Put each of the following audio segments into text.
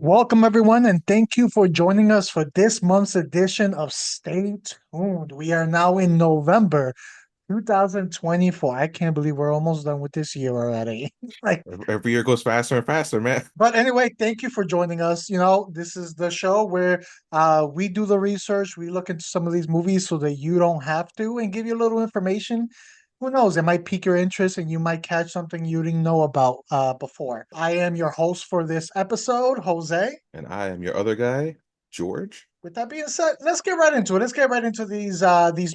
Welcome, everyone, and thank you for joining us for this month's edition of Stay Tuned. We are now in November 2024. I can't believe we're almost done with this year already. Like, Every year goes faster and faster, man. but anyway, thank you for joining us. This is the show where we do the research, we look into some of these movies so that you don't have to, and give you a little information. Who knows? It might pique your interest and you might catch something you didn't know about before. I am your host for this episode, Jose. And I am your other guy, George. With that being said, let's get right into it. Let's get right into these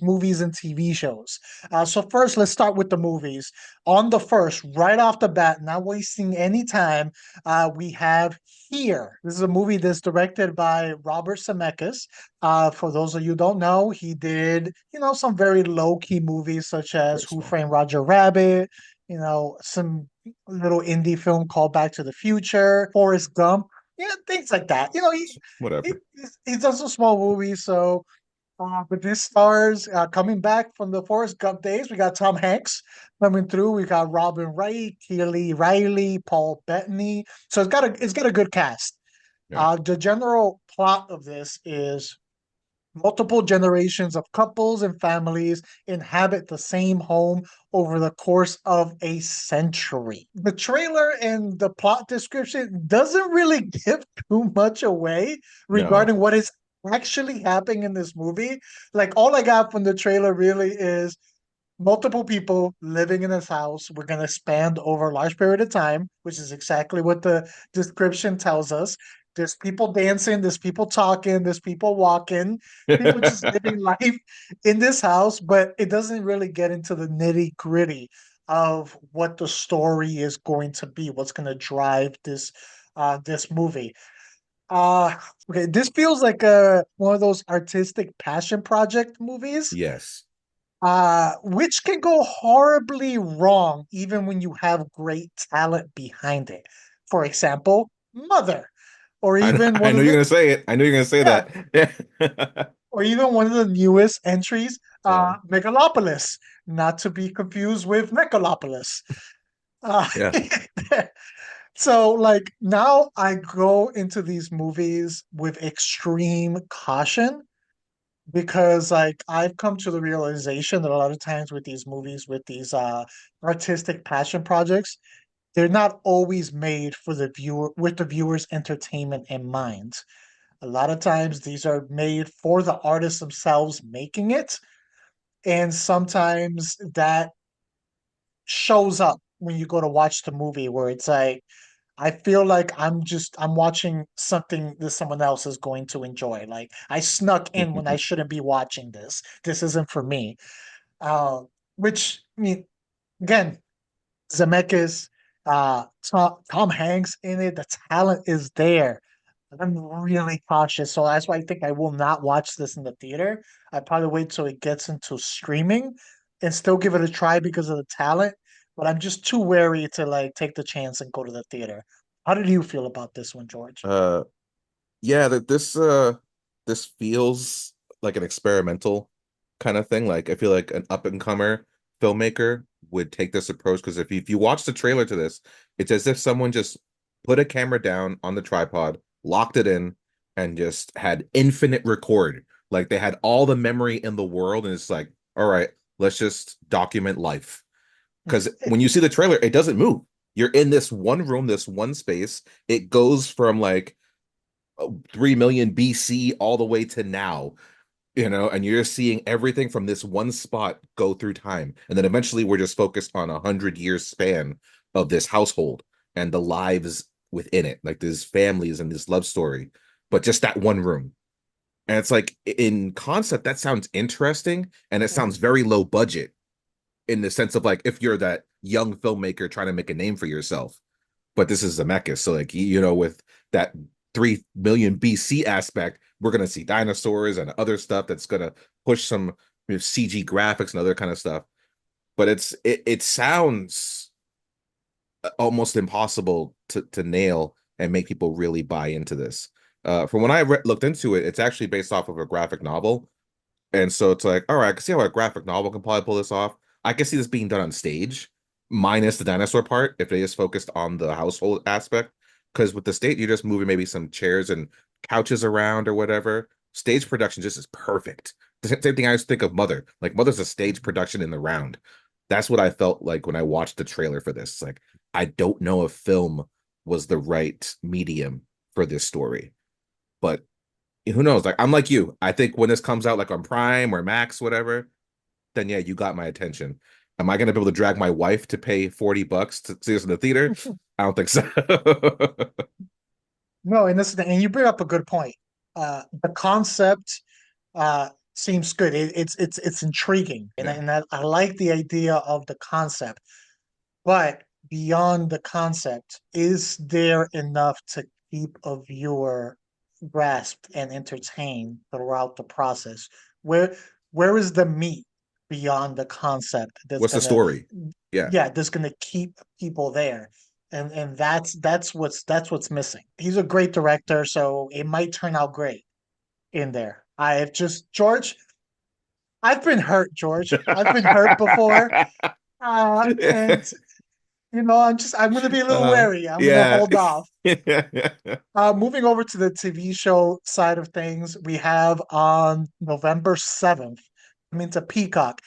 movies and TV shows. So first, let's start with the movies. On the first, right off the bat, not wasting any time, we have Here. This is a movie that's directed by Robert Zemeckis. For those of you who don't know, he did some very low key movies such as Very Who small. Framed Roger Rabbit. Some little indie film called Back to the Future, Forrest Gump, things like that. He, Whatever. he's done some small movies. So, but this stars coming back from the Forrest Gump days. We got Tom Hanks coming through. We got Robin Wright, Keely Riley, Paul Bettany. So it's got a good cast. Yeah. The general plot of this is multiple generations of couples and families inhabit the same home over the course of a century. The trailer and the plot description doesn't really give too much away No. regarding what is actually happening in this movie. Like, all I got from the trailer really is multiple people living in this house. We're going to span over a large period of time, which is exactly what the description tells us. There's people dancing, there's people talking, there's people walking, people just living life in this house, but it doesn't really get into the nitty gritty of what the story is going to be, what's going to drive this movie. Uh okay, this feels like a one of those artistic passion project movies, Yes. which can go horribly wrong even when you have great talent behind it. For example, Mother, or I even I one know of you're the gonna say it. I know you're gonna say yeah, that. Yeah. or even one of the newest entries, Yeah. Megalopolis, not to be confused with Megalopolis. Uh, Yeah. so like now I go into these movies with extreme caution because like I've come to the realization that a lot of times with these movies, with these artistic passion projects, they're not always made for the viewer with the viewer's entertainment in mind. A lot of times these are made for the artists themselves making it, and sometimes that shows up when you go to watch the movie where it's like I feel like I'm watching something that someone else is going to enjoy. Like I snuck in when I shouldn't be watching this. This isn't for me. Uh, which I mean, again, Zemeckis, Tom Hanks in it. The talent is there. But I'm really cautious, so that's why I think I will not watch this in the theater. I probably wait till it gets into streaming and still give it a try because of the talent. But I'm just too wary to like take the chance and go to the theater. How did you feel about this one, George? Uh yeah, this feels like an experimental kind of thing. Like I feel like an up and comer filmmaker would take this approach because if you watch the trailer to this, it's as if someone just put a camera down on the tripod, locked it in, and just had infinite record. Like they had all the memory in the world, and it's like, all right, let's just document life. Because when you see the trailer, it doesn't move. You're in this one room, this one space. It goes from like 3 million BC all the way to now, and you're just seeing everything from this one spot go through time. And then eventually we're just focused on 100 years span of this household and the lives within it, like these families and this love story, but just that one room. And it's like in concept, that sounds interesting and it sounds very low budget in the sense of like if you're that young filmmaker trying to make a name for yourself. But this is Zemeckis, so like with that 3 million BC aspect, we're gonna see dinosaurs and other stuff that's gonna push some CG graphics and other kind of stuff. But it sounds almost impossible to nail and make people really buy into this. From when I looked into it, it's actually based off of a graphic novel, and so it's like, all right, I can see how a graphic novel can probably pull this off. I can see this being done on stage, minus the dinosaur part, if they just focused on the household aspect. Because with the state, you're just moving maybe some chairs and couches around or whatever. Stage production just is perfect. The same thing I used to think of Mother. Like Mother's a stage production in the round. That's what I felt like when I watched the trailer for this. Like I don't know if film was the right medium for this story, but who knows? Like I'm like you. I think when this comes out like on Prime or Max, whatever, then yeah, you got my attention. Am I gonna be able to drag my wife to pay $40 to see this in the theater? I don't think so. No, and you bring up a good point. The concept seems good. It's intriguing, and Yeah. I like the idea of the concept. But beyond the concept, is there enough to keep a viewer grasped and entertained throughout the process? Where where is the meat beyond the concept that's What's the gonna, story? Yeah. yeah, that's gonna keep people there? And that's what's missing. He's a great director, so it might turn out great in there. I've just George, I've been hurt, George. I've been hurt before. And I'm gonna be a little uh, wary. I'm gonna yeah. hold off. Moving over to the TV show side of things, we have on November 7th, coming to Peacock,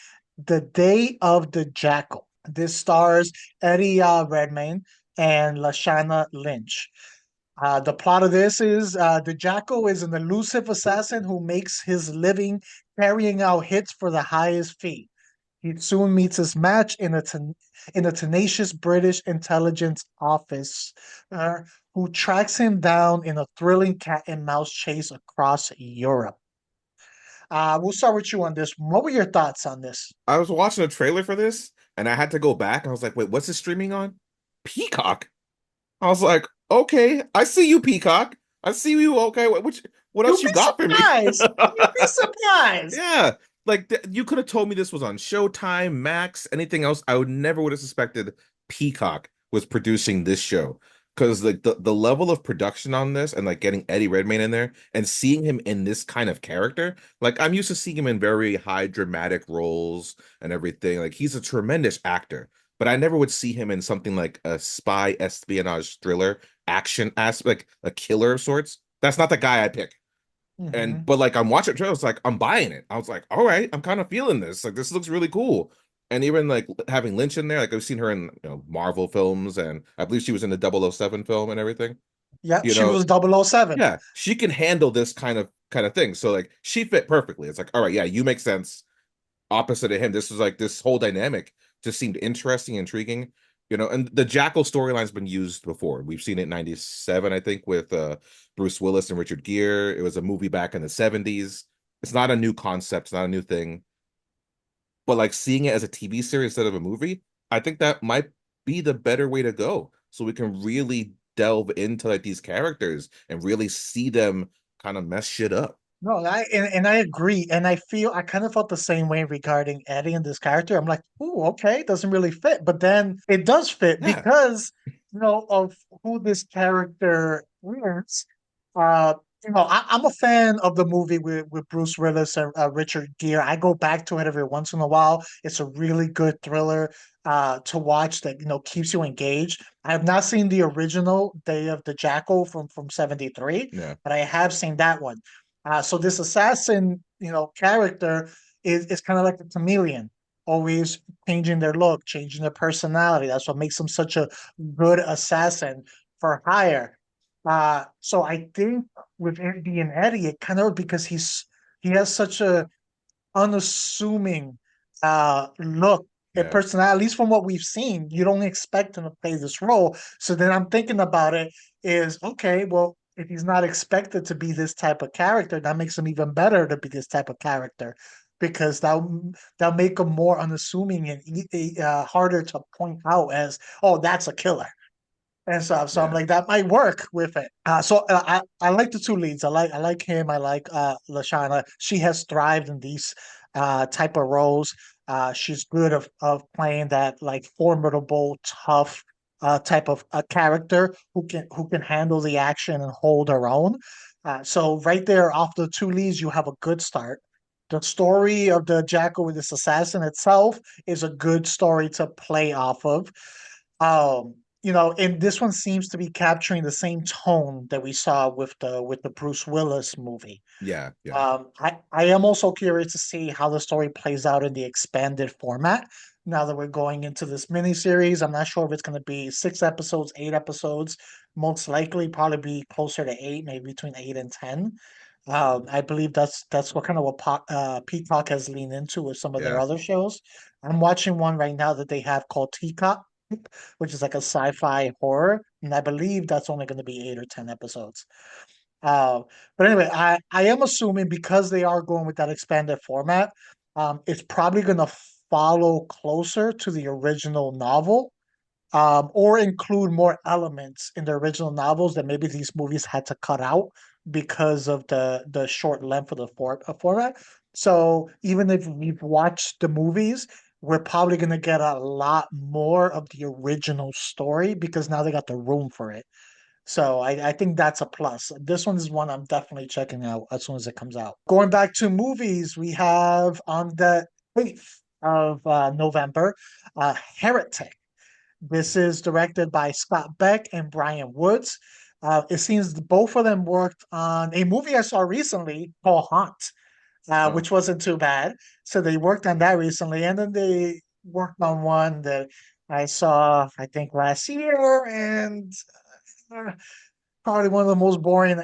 The Day of the Jackal. This stars Eddie Redmayne and Lashana Lynch. The plot of this is the Jackal is an elusive assassin who makes his living carrying out hits for the highest fee. He soon meets his match in a tenacious British intelligence office who tracks him down in a thrilling cat and mouse chase across Europe. We'll start with you on this. What were your thoughts on this? I was watching a trailer for this and I had to go back. I was like, wait, what's this streaming on? Peacock. I was like, okay, I see you, Peacock. I see you. Okay, what You'll else you be got for me? surprised. You'll be surprised. Yeah, like you could have told me this was on Showtime, Max, anything else. I would have suspected Peacock was producing this show because like the level of production on this and like getting Eddie Redmayne in there and seeing him in this kind of character, like I'm used to seeing him in very high dramatic roles and everything. Like he's a tremendous actor, but I never would see him in something like a spy espionage thriller action aspect, like a killer of sorts. That's not the guy I pick. And Hmm. but like I'm watching trailers, like I'm buying it. I was like, all right, I'm kind of feeling this. Like this looks really cool. And even like having Lynch in there, like I've seen her in Marvel films, and I believe she was in the 007 film and everything. Yep, You she know, was 007. yeah, she can handle this kind of thing. So like she fit perfectly. It's like, all right, yeah, you make sense opposite of him. This was like this whole dynamic just seemed interesting, intriguing. And the Jackal storyline's been used before. We've seen it in 97, I think, with Bruce Willis and Richard Gere. It was a movie back in the 70s. It's not a new concept, it's not a new thing. But like seeing it as a TV series instead of a movie, I think that might be the better way to go. So we can really delve into like these characters and really see them kind of mess shit up. No, and I agree, and I kind of felt the same way regarding Eddie and this character. I'm like, oh, okay, it doesn't really fit, but then it does fit Yeah, because of who this character is. Uh, I'm a fan of the movie with Bruce Willis and Richard Gere. I go back to it every once in a while. It's a really good thriller to watch that keeps you engaged. I have not seen the original Day of the Jackal from '73, yeah, but I have seen that one. So this assassin, character is kind of like a chameleon, always changing their look, changing their personality. That's what makes them such a good assassin for hire. So I think with Andy and Eddie, it kind of because he has such a unassuming look and yeah, personality, at least from what we've seen. You don't expect him to play this role. So then I'm thinking about it is okay, well, if he's not expected to be this type of character, that makes him even better to be this type of character because that'll make him more unassuming and harder to point out as, oh, that's a killer and stuff. So I'm yeah, like, that might work with it. I like the two leads. I like him. I like Lashana. She has thrived in these type of roles. She's good of playing that like formidable, tough type of a character who can handle the action and hold her own. So right there, off the two leads, you have a good start. The story of the Jackal with this assassin itself is a good story to play off of. and this one seems to be capturing the same tone that we saw with the Bruce Willis movie. Yeah, yeah, I am also curious to see how the story plays out in the expanded format. Now that we're going into this miniseries, I'm not sure if it's going to be 6 episodes, 8 episodes. Most likely, probably be closer to eight, maybe between 8 and 10. I believe that's what kind of Peacock has leaned into with some of their yeah. other shows. I'm watching one right now that they have called Teacock, which is like a sci-fi horror, and I believe that's only going to be 8 or 10 episodes. Uh, but anyway, I am assuming because they are going with that expanded format, it's probably going to follow closer to the original novel, or include more elements in the original novels that maybe these movies had to cut out because of the short length of the format. So even if we've watched the movies, we're probably going to get a lot more of the original story because now they got the room for it. So I think that's a plus. This one is one I'm definitely checking out as soon as it comes out. Going back to movies, we have on the 8th of November, Heretic. This is directed by Scott Beck and Brian Woods. It seems both of them worked on a movie I saw recently called Haunt, Oh, which wasn't too bad. So they worked on that recently, and then they worked on one that I saw, I think, last year, and uh, probably one of the most boring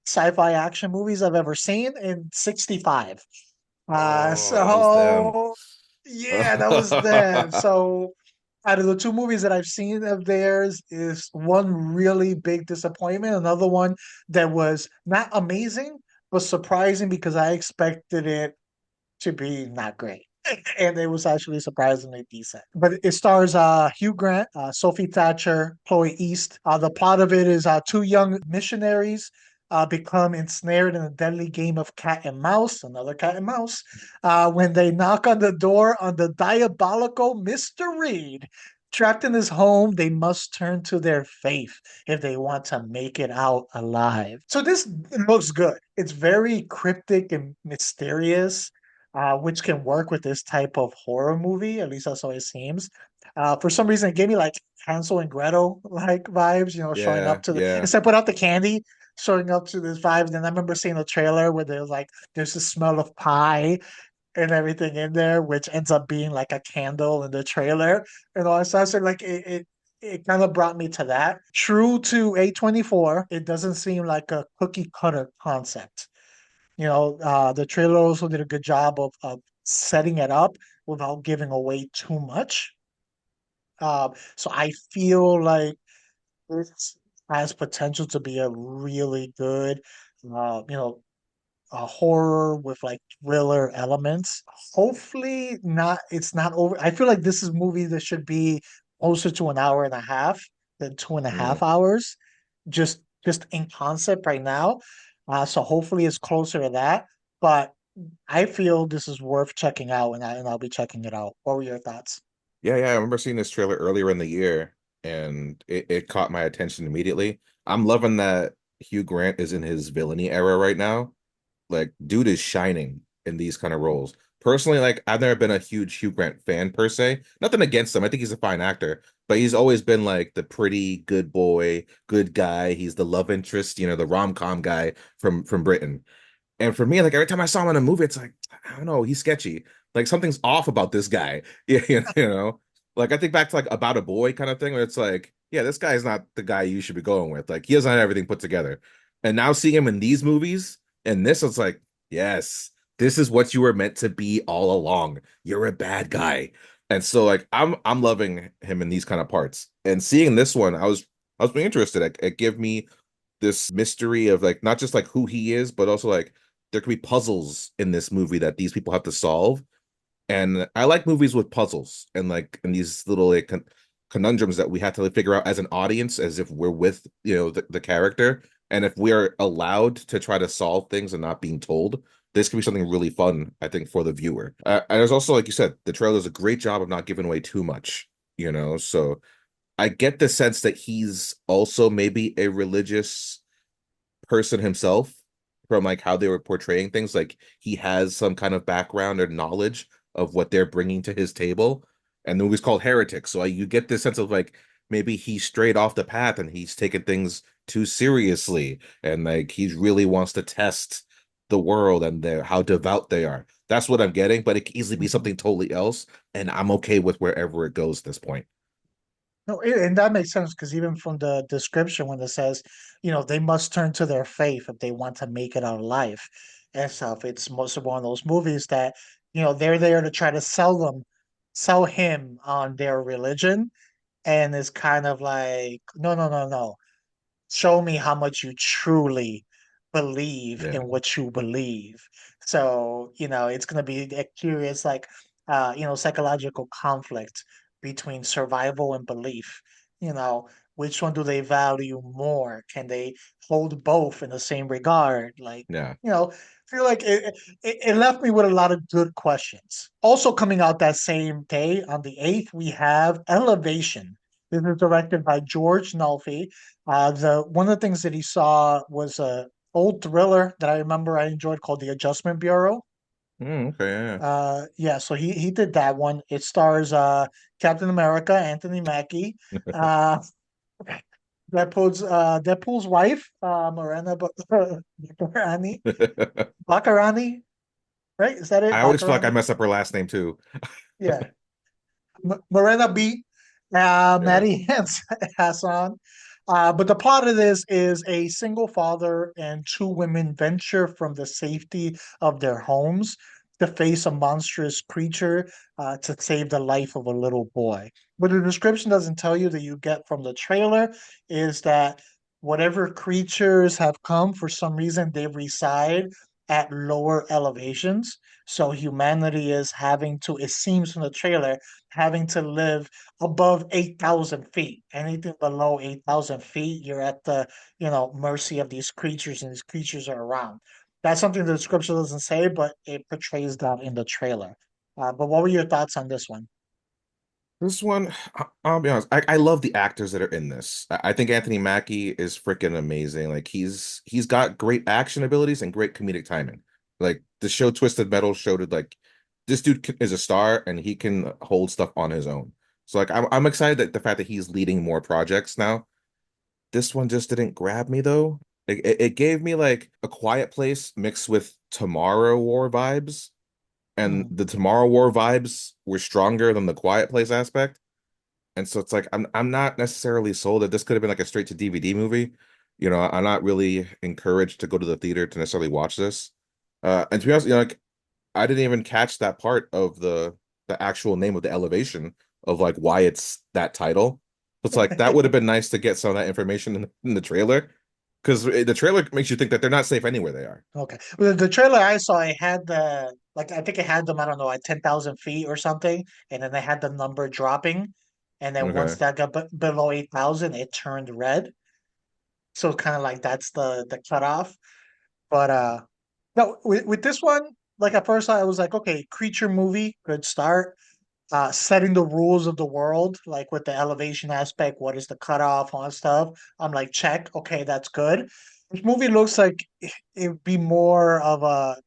sci-fi action movies I've ever seen in 65. oh, that was them. So yeah, that was them. So out of the two movies that I've seen of theirs is one really big disappointment, another one that was not amazing, but surprising because I expected it to be not great. And it was actually surprisingly decent. But it stars Hugh Grant, Sophie Thatcher, Chloe East. The plot of it is two young missionaries become ensnared in a deadly game of cat and mouse, another cat and mouse, when they knock on the door on the diabolical Mr. Reed. Trapped in his home, they must turn to their faith if they want to make it out alive. So this looks good. It's very cryptic and mysterious, which can work with this type of horror movie. At least that's how it seems. For some reason, it gave me like Hansel and Gretel like vibes. Showing up Yeah, to the yeah. instead of put out the candy, showing up to this vibes. Then I remember seeing a trailer where there's the smell of pie and everything in there, which ends up being like a candle in the trailer and all that stuff. So like it kind of brought me to that. True to A24, it doesn't seem like a cookie cutter concept. The trailer also did a good job of setting it up without giving away too much. So I feel like it has potential to be a really good, uh, you know, a horror with like thriller elements. Hopefully not, it's not over. I feel like this is a movie that should be closer to an hour and a half than two and a Mm. half hours, just in concept right now. So hopefully it's closer to that. But I feel this is worth checking out, and I'll be checking it out. What were your thoughts? Yeah, yeah. I remember seeing this trailer earlier in the year, and it caught my attention immediately. I'm loving that Hugh Grant is in his villainy era right now. Like, dude is shining in these kind of roles. Personally, like, I've never been a huge Hugh Grant fan per se. Nothing against him. I think he's a fine actor, but he's always been like the pretty good boy, good guy. He's the love interest, the rom-com guy from Britain. And for me, like every time I saw him in a movie, it's like, I don't know, he's sketchy. Like something's off about this guy. Yeah, Like I think back to like About a Boy kind of thing where it's like, yeah, this guy's not the guy you should be going with. Like he doesn't have everything put together. And now seeing him in these movies and this, it's like, yes, this is what you were meant to be all along. You're a bad guy. And so like I'm loving him in these kind of parts. And seeing this one, I was really interested. It gave me this mystery of like not just like who he is, but also like there could be puzzles in this movie that these people have to solve. And I like movies with puzzles and these little like conundrums that we have to like, figure out as an audience, as if we're with the character, and if we are allowed to try to solve things and not being told. This could be something really fun, I think, for the viewer. And there's also, like you said, the trailer does a great job of not giving away too much, So I get the sense that he's also maybe a religious person himself from like how they were portraying things. Like he has some kind of background or knowledge of what they're bringing to his table. And the movie's called Heretic. So you get this sense of like maybe he's straight off the path and he's taking things too seriously, and like he really wants to test the world and their how devout they are. That's what I'm getting, but it could easily be Mhm. something totally else, and I'm okay with wherever it goes at this point. No, and that makes sense because even from the description, when it says, they must turn to their faith if they want to make it out of life and stuff, it's most of one of those movies that, they're there to try to sell him on their religion. And it's kind of like, no, no, no, no. Show me how much you truly believe Yeah, in what you believe. So, it's going to be a curious, like, psychological conflict between survival and belief. You know, which one do they value more? Can they hold both in the same regard? Like, yeah. I feel like it left me with a lot of good questions. Also, coming out that same day on the 8th, we have Elevation. This is directed by George Nolfi. The one of the things that he saw was a old thriller that I remember I enjoyed called The Adjustment Bureau. Okay, yeah. Yeah, so he did that one. It stars Captain America, Anthony Mackie, uh, Deadpool's wife, Morena Baccarani, Yeah. Baccarani, right? Is that it? I always feel like I Baccarani? mess up her last name too. Yeah, Morena B. Yeah. Maddie Hassan. But the plot of this is a single father and two women venture from the safety of their homes to face a monstrous creature to save the life of a little boy. What the description doesn't tell you that you get from the trailer is that whatever creatures have come, for some reason, they reside at lower elevations. So humanity is having to, it seems from the trailer, having to live above 8,000 feet. Anything below 8,000 feet, you're at the, mercy of these creatures, and these creatures are around. That's something the description doesn't say, but it portrays that in the trailer. But what were your thoughts on this one? This one, I'll be honest, I love the actors that are in this. I think Anthony Mackie is freaking amazing. Like he's got great action abilities and great comedic timing. Like the show Twisted Metal showed it like this is a star and he can hold stuff on his own. So like I'm excited that the fact that he's leading more projects now. This one just didn't grab me though. It gave me like a Quiet Place mixed with Tomorrow War vibes, and Hmm. the Tomorrow War vibes were stronger than the Quiet Place aspect. And so it's like I'm not necessarily sold that this could have been like a straight to DVD movie. I'm not really encouraged to go to the theater to necessarily watch this. And to be honest, like I didn't even catch that part of the actual name of the elevation of like why it's that title. It's like that would have been nice to get some of that information in the trailer because the trailer makes you think that they're not safe anywhere they are. Okay. Well, the trailer I saw, it had the, like, I think it had them, I don't know, at 10,000 feet or something. And then they had the number dropping. And then once Okay. that got below 8,000, it turned red. So kind of like that's the cutoff. But no, with this one, like at first I was like, okay, creature movie, good start. Setting the rules of the world, like with the elevation aspect, what is the cutoff, all that stuff. I'm like, check, okay, that's good. This movie looks like it'd be more of a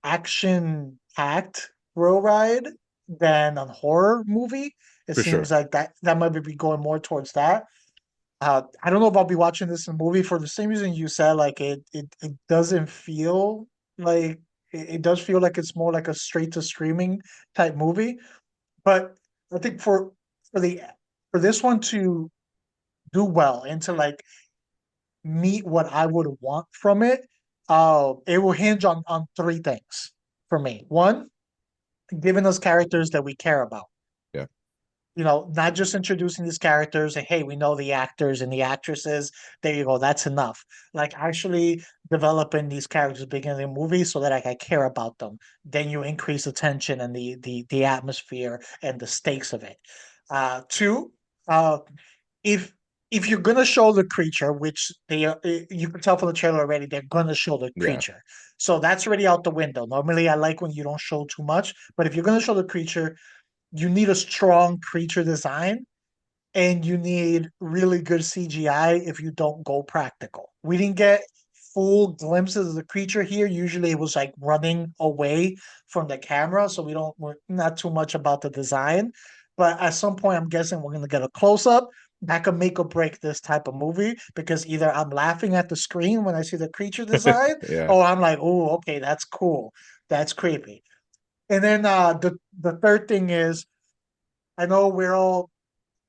action packed thrill ride than a horror movie. It For seems sure. like that might be going more towards that. I don't know if I'll be watching this in a movie for the same reason you said. Like it doesn't feel like it does feel like it's more like a straight to streaming type movie. But I think for the for this one to do well and to like meet what I would want from it, it will hinge on three things for me. One, giving us characters that we care about. Yeah. Not just introducing these characters and hey, we know the actors and the actresses. There you go, that's enough. Like actually developing these characters at the beginning of the movie so that I care about them. Then you increase the tension and the atmosphere and the stakes of it. Two, uh, if if you're gonna show the creature, which they are, you can tell from the trailer already, they're gonna show the Yeah. creature. So that's already out the window. Normally, I like when you don't show too much, but if you're gonna show the creature, you need a strong creature design and you need really good CGI if you don't go practical. We didn't get full glimpses of the creature here. Usually it was like running away from the camera, so we're not too much about the design. But at some point, I'm guessing we're gonna get a close up. that could make or break this type of movie because either I'm laughing at the screen when I see the creature design, Yeah. or I'm like, oh, okay, that's cool. That's creepy. And then the third thing is I know we're all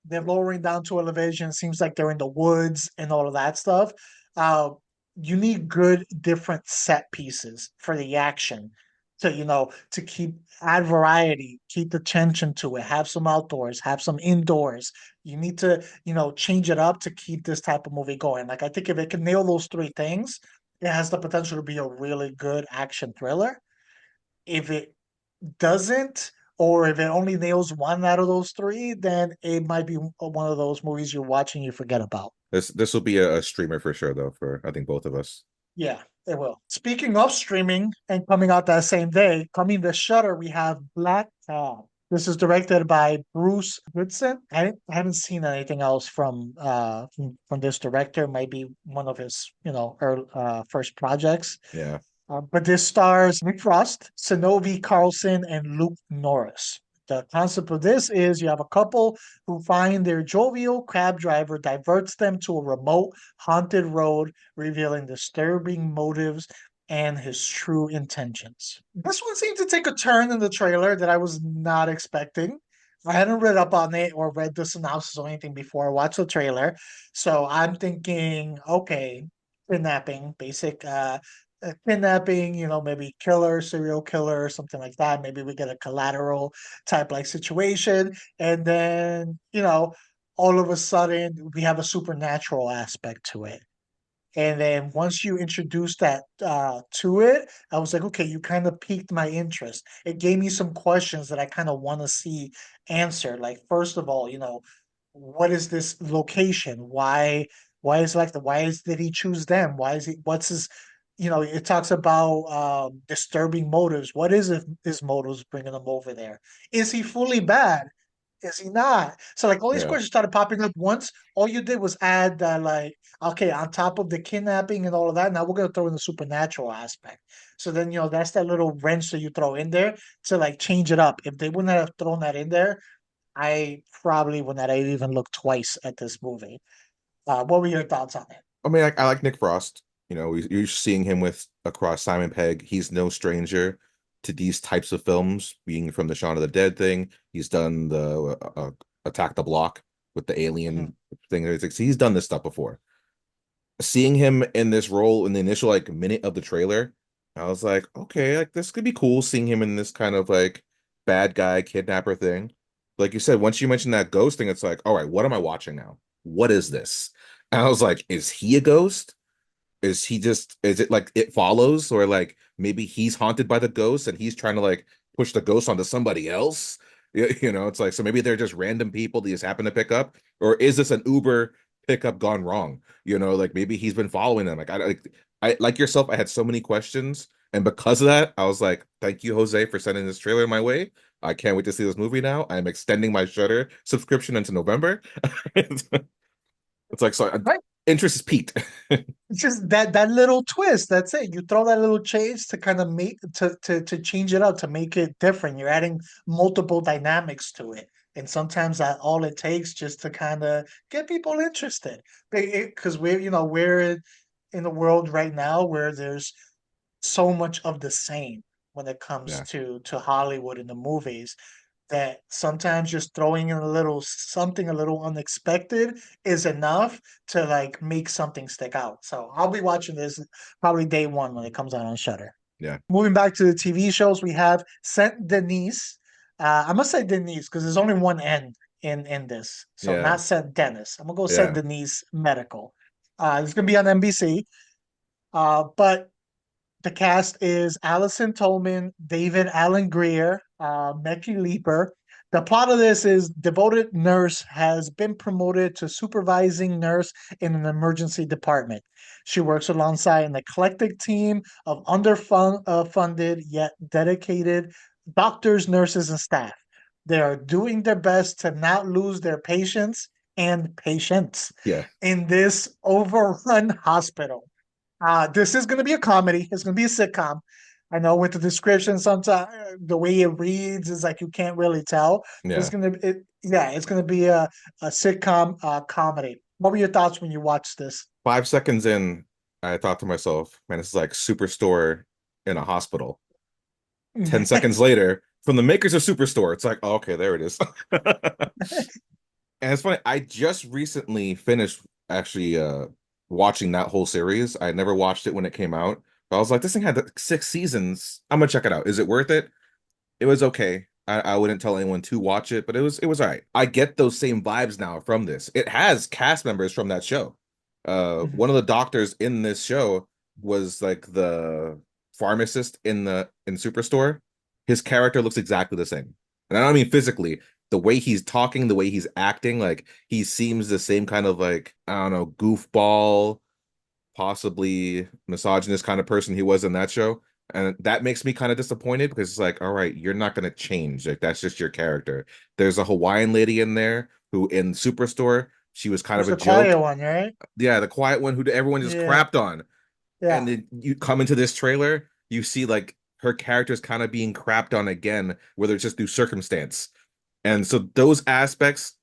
they're lowering down to elevation. Seems like they're in the woods and all of that stuff. Uh, you need good different set pieces for the action to to keep add variety, keep the tension to it. Have some outdoors, have some indoors. You need to change it up to keep this type of movie going. Like I think if it can nail those three things, it has the potential to be a really good action thriller. If it doesn't, or if it only nails one out of those three, then it might be one of those movies you're watching you forget about. This will be a streamer for sure though, for I think both of us. Yeah, it will. Speaking of streaming and coming out that same day, coming to Shutter, we have Black Cat. This is directed by Bruce Goodson. I haven't seen anything else from this director. Maybe one of his first projects. Yeah. But this stars Nick Frost, Sonovi Carlson, and Luke Norris. The concept of this is you have a couple who find their jovial cab driver diverts them to a remote, haunted road, revealing disturbing motives and his true intentions. This one seemed to take a turn in the trailer that I was not expecting. I hadn't read up on it or read the synopsis or anything before I watched the trailer. So I'm thinking, okay, kidnapping, basic kidnapping, maybe killer, serial killer, something like that. Maybe we get a collateral type like situation. And then, all of a sudden we have a supernatural aspect to it. And then once you introduce that to it, I was like, okay, you kind of piqued my interest. It gave me some questions that I kind of want to see answered. Like, first of all, what is this location? Why is like the why is did he choose them? Why is he what's his it talks about disturbing motives. What is his motives bringing him over there? Is he fully bad? Is he not? So like all these Yeah. questions started popping up once. All you did was add that like, okay, on top of the kidnapping and all of that, now we're gonna throw in the supernatural aspect. So then that's that little wrench that you throw in there to like change it up. If they wouldn't have thrown that in there, I probably would not have even looked twice at this movie. What were your thoughts on it? I mean, I like Nick Frost. You're seeing him with across Simon Pegg. He's no stranger to these types of films, being from the Shaun of the Dead thing. He's done the Attack the Block with the Mhm. alien thing. It's like, so he's done this stuff before. Seeing him in this role in the initial like minute of the trailer, I was like, okay, like this could be cool. Seeing him in this kind of like bad guy kidnapper thing. Like you said, once you mentioned that ghost thing, it's like, all right, what am I watching now? What is this? And I was like, is he a ghost? Is it like It Follows, or like maybe he's haunted by the ghost and he's trying to like push the ghost onto somebody else? It's like, so maybe they're just random people that just happen to pick up, or is this an Uber pickup gone wrong? Like maybe he's been following them. I like yourself, I had so many questions, and because of that, I was like, thank you, Jose, for sending this trailer my way. I can't wait to see this movie now. I'm extending my Shudder subscription into November. It's like, so Right. interest is peaked. It's just that little twist. That's it. You throw that little change to kind of make to change it up to make it different. You're adding multiple dynamics to it, and sometimes that all it takes just to kind of get people interested. Because we're in the world right now where there's so much of the same when it comes Yeah, to Hollywood and the movies that sometimes just throwing in a little something a little unexpected is enough to like make something stick out. So I'll be watching this probably day one when it comes out on Shutter. yeah, Moving back to the TV shows, we have Saint Denis. I must say Denise because there's only one N in this, so yeah, not Saint Dennis. I'm gonna go Saint yeah. Denis Medical. It's gonna be on NBC. But the cast is Allison Tolman, David Allen Greer, Becky Leeper. The plot of this is devoted nurse has been promoted to supervising nurse in an emergency department. She works alongside an eclectic team of underfunded yet dedicated doctors, nurses, and staff. They are doing their best to not lose their patients Yeah. in this overrun hospital. This is going to be a comedy. It's going to be a sitcom. I know with the description, sometimes the way it reads is like you can't really tell. But Yeah. it's gonna be a sitcom comedy. What were your thoughts when you watched this? 5 seconds in, I thought to myself, man, this is like Superstore in a hospital. 10 seconds later, from the makers of Superstore, it's like, oh, okay, there it is. And it's funny, I just recently finished actually watching that whole series. I never watched it when it came out, but I was like, this thing had like 6 seasons. I'm gonna check it out. Is it worth it? It was okay. I wouldn't tell anyone to watch it, but it was all right. I get those same vibes now from this. It has cast members from that show. Mhm. One of the doctors in this show was like the pharmacist in Superstore. His character looks exactly the same. And I don't mean physically, the way he's talking, the way he's acting, like he seems the same kind of like, I don't know, goofball, possibly misogynist kind of person he was in that show. And that makes me kind of disappointed because it's like, all right, you're not going to change. Like, that's just your character. There's a Hawaiian lady in there who in Superstore, she was kind of Who's a the joke. quiet one, right? Yeah, the quiet one who everyone just Yeah, crapped on. And yeah. then you come into this trailer, you see like her character's kind of being crapped on again, whether it's just through circumstance. And so those aspects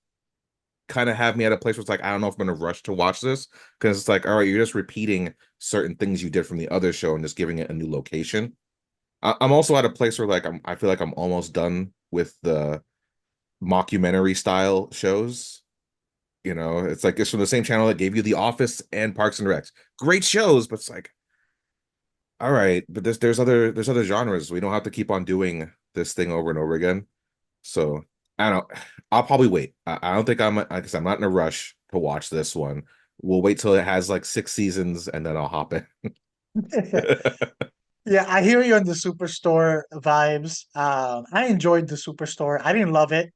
kind of have me at a place where it's like, I don't know if I'm gonna rush to watch this because it's like, all right, you're just repeating certain things you did from the other show and just giving it a new location. I'm also at a place where like I feel like I'm almost done with the mockumentary style shows. You know, it's like it's from the same channel that gave you The Office and Parks and Recs. Great shows, but it's like, all right, but there's other genres. We don't have to keep on doing this thing over and over again. So I don't know. I'll probably wait. I don't think because I'm not in a rush to watch this one. We'll wait till it has like 6 seasons and then I'll hop in. Yeah, I hear you on the Superstore vibes. I enjoyed the Superstore. I didn't love it,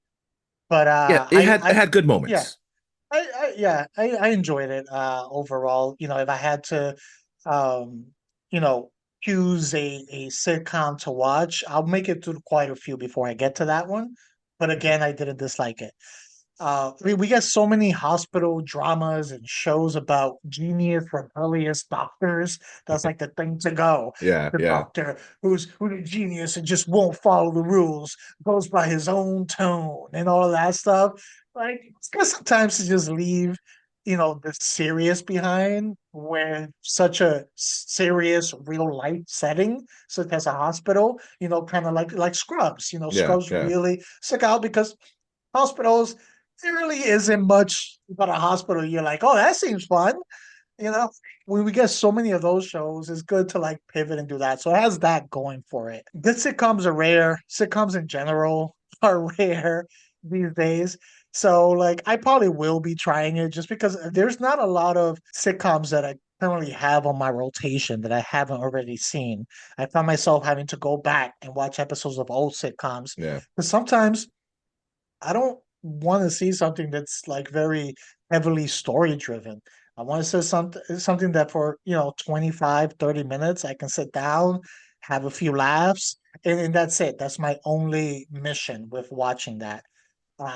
but Yeah, it had good yeah, moments. I enjoyed it overall. You know, if I had to, um, you know, choose a sitcom to watch, I'll make it through quite a few before I get to that one. But again, I didn't dislike it. We get so many hospital dramas and shows about genius, rebellious doctors. That's like the thing to go. Yeah, The yeah, doctor who's a genius and just won't follow the rules, goes by his own tone and all of that stuff. Like, it's good sometimes to just leave, the serious behind where such a serious real life setting, such as a hospital, kind of like Scrubs. yeah, Scrubs yeah, really stick out because hospitals, there really isn't much about a hospital. You're like, oh, that seems fun. You know, when we get so many of those shows, it's good to like pivot and do that. So it has that going for it. Good sitcoms are rare. Sitcoms in general are rare these days. So like I probably will be trying it just because there's not a lot of sitcoms that I currently have on my rotation that I haven't already seen. I found myself having to go back and watch episodes of old sitcoms yeah, because sometimes I don't want to see something that's like very heavily story driven. I want to see something that for, 25, 30 minutes I can sit down, have a few laughs, and that's it. That's my only mission with watching that.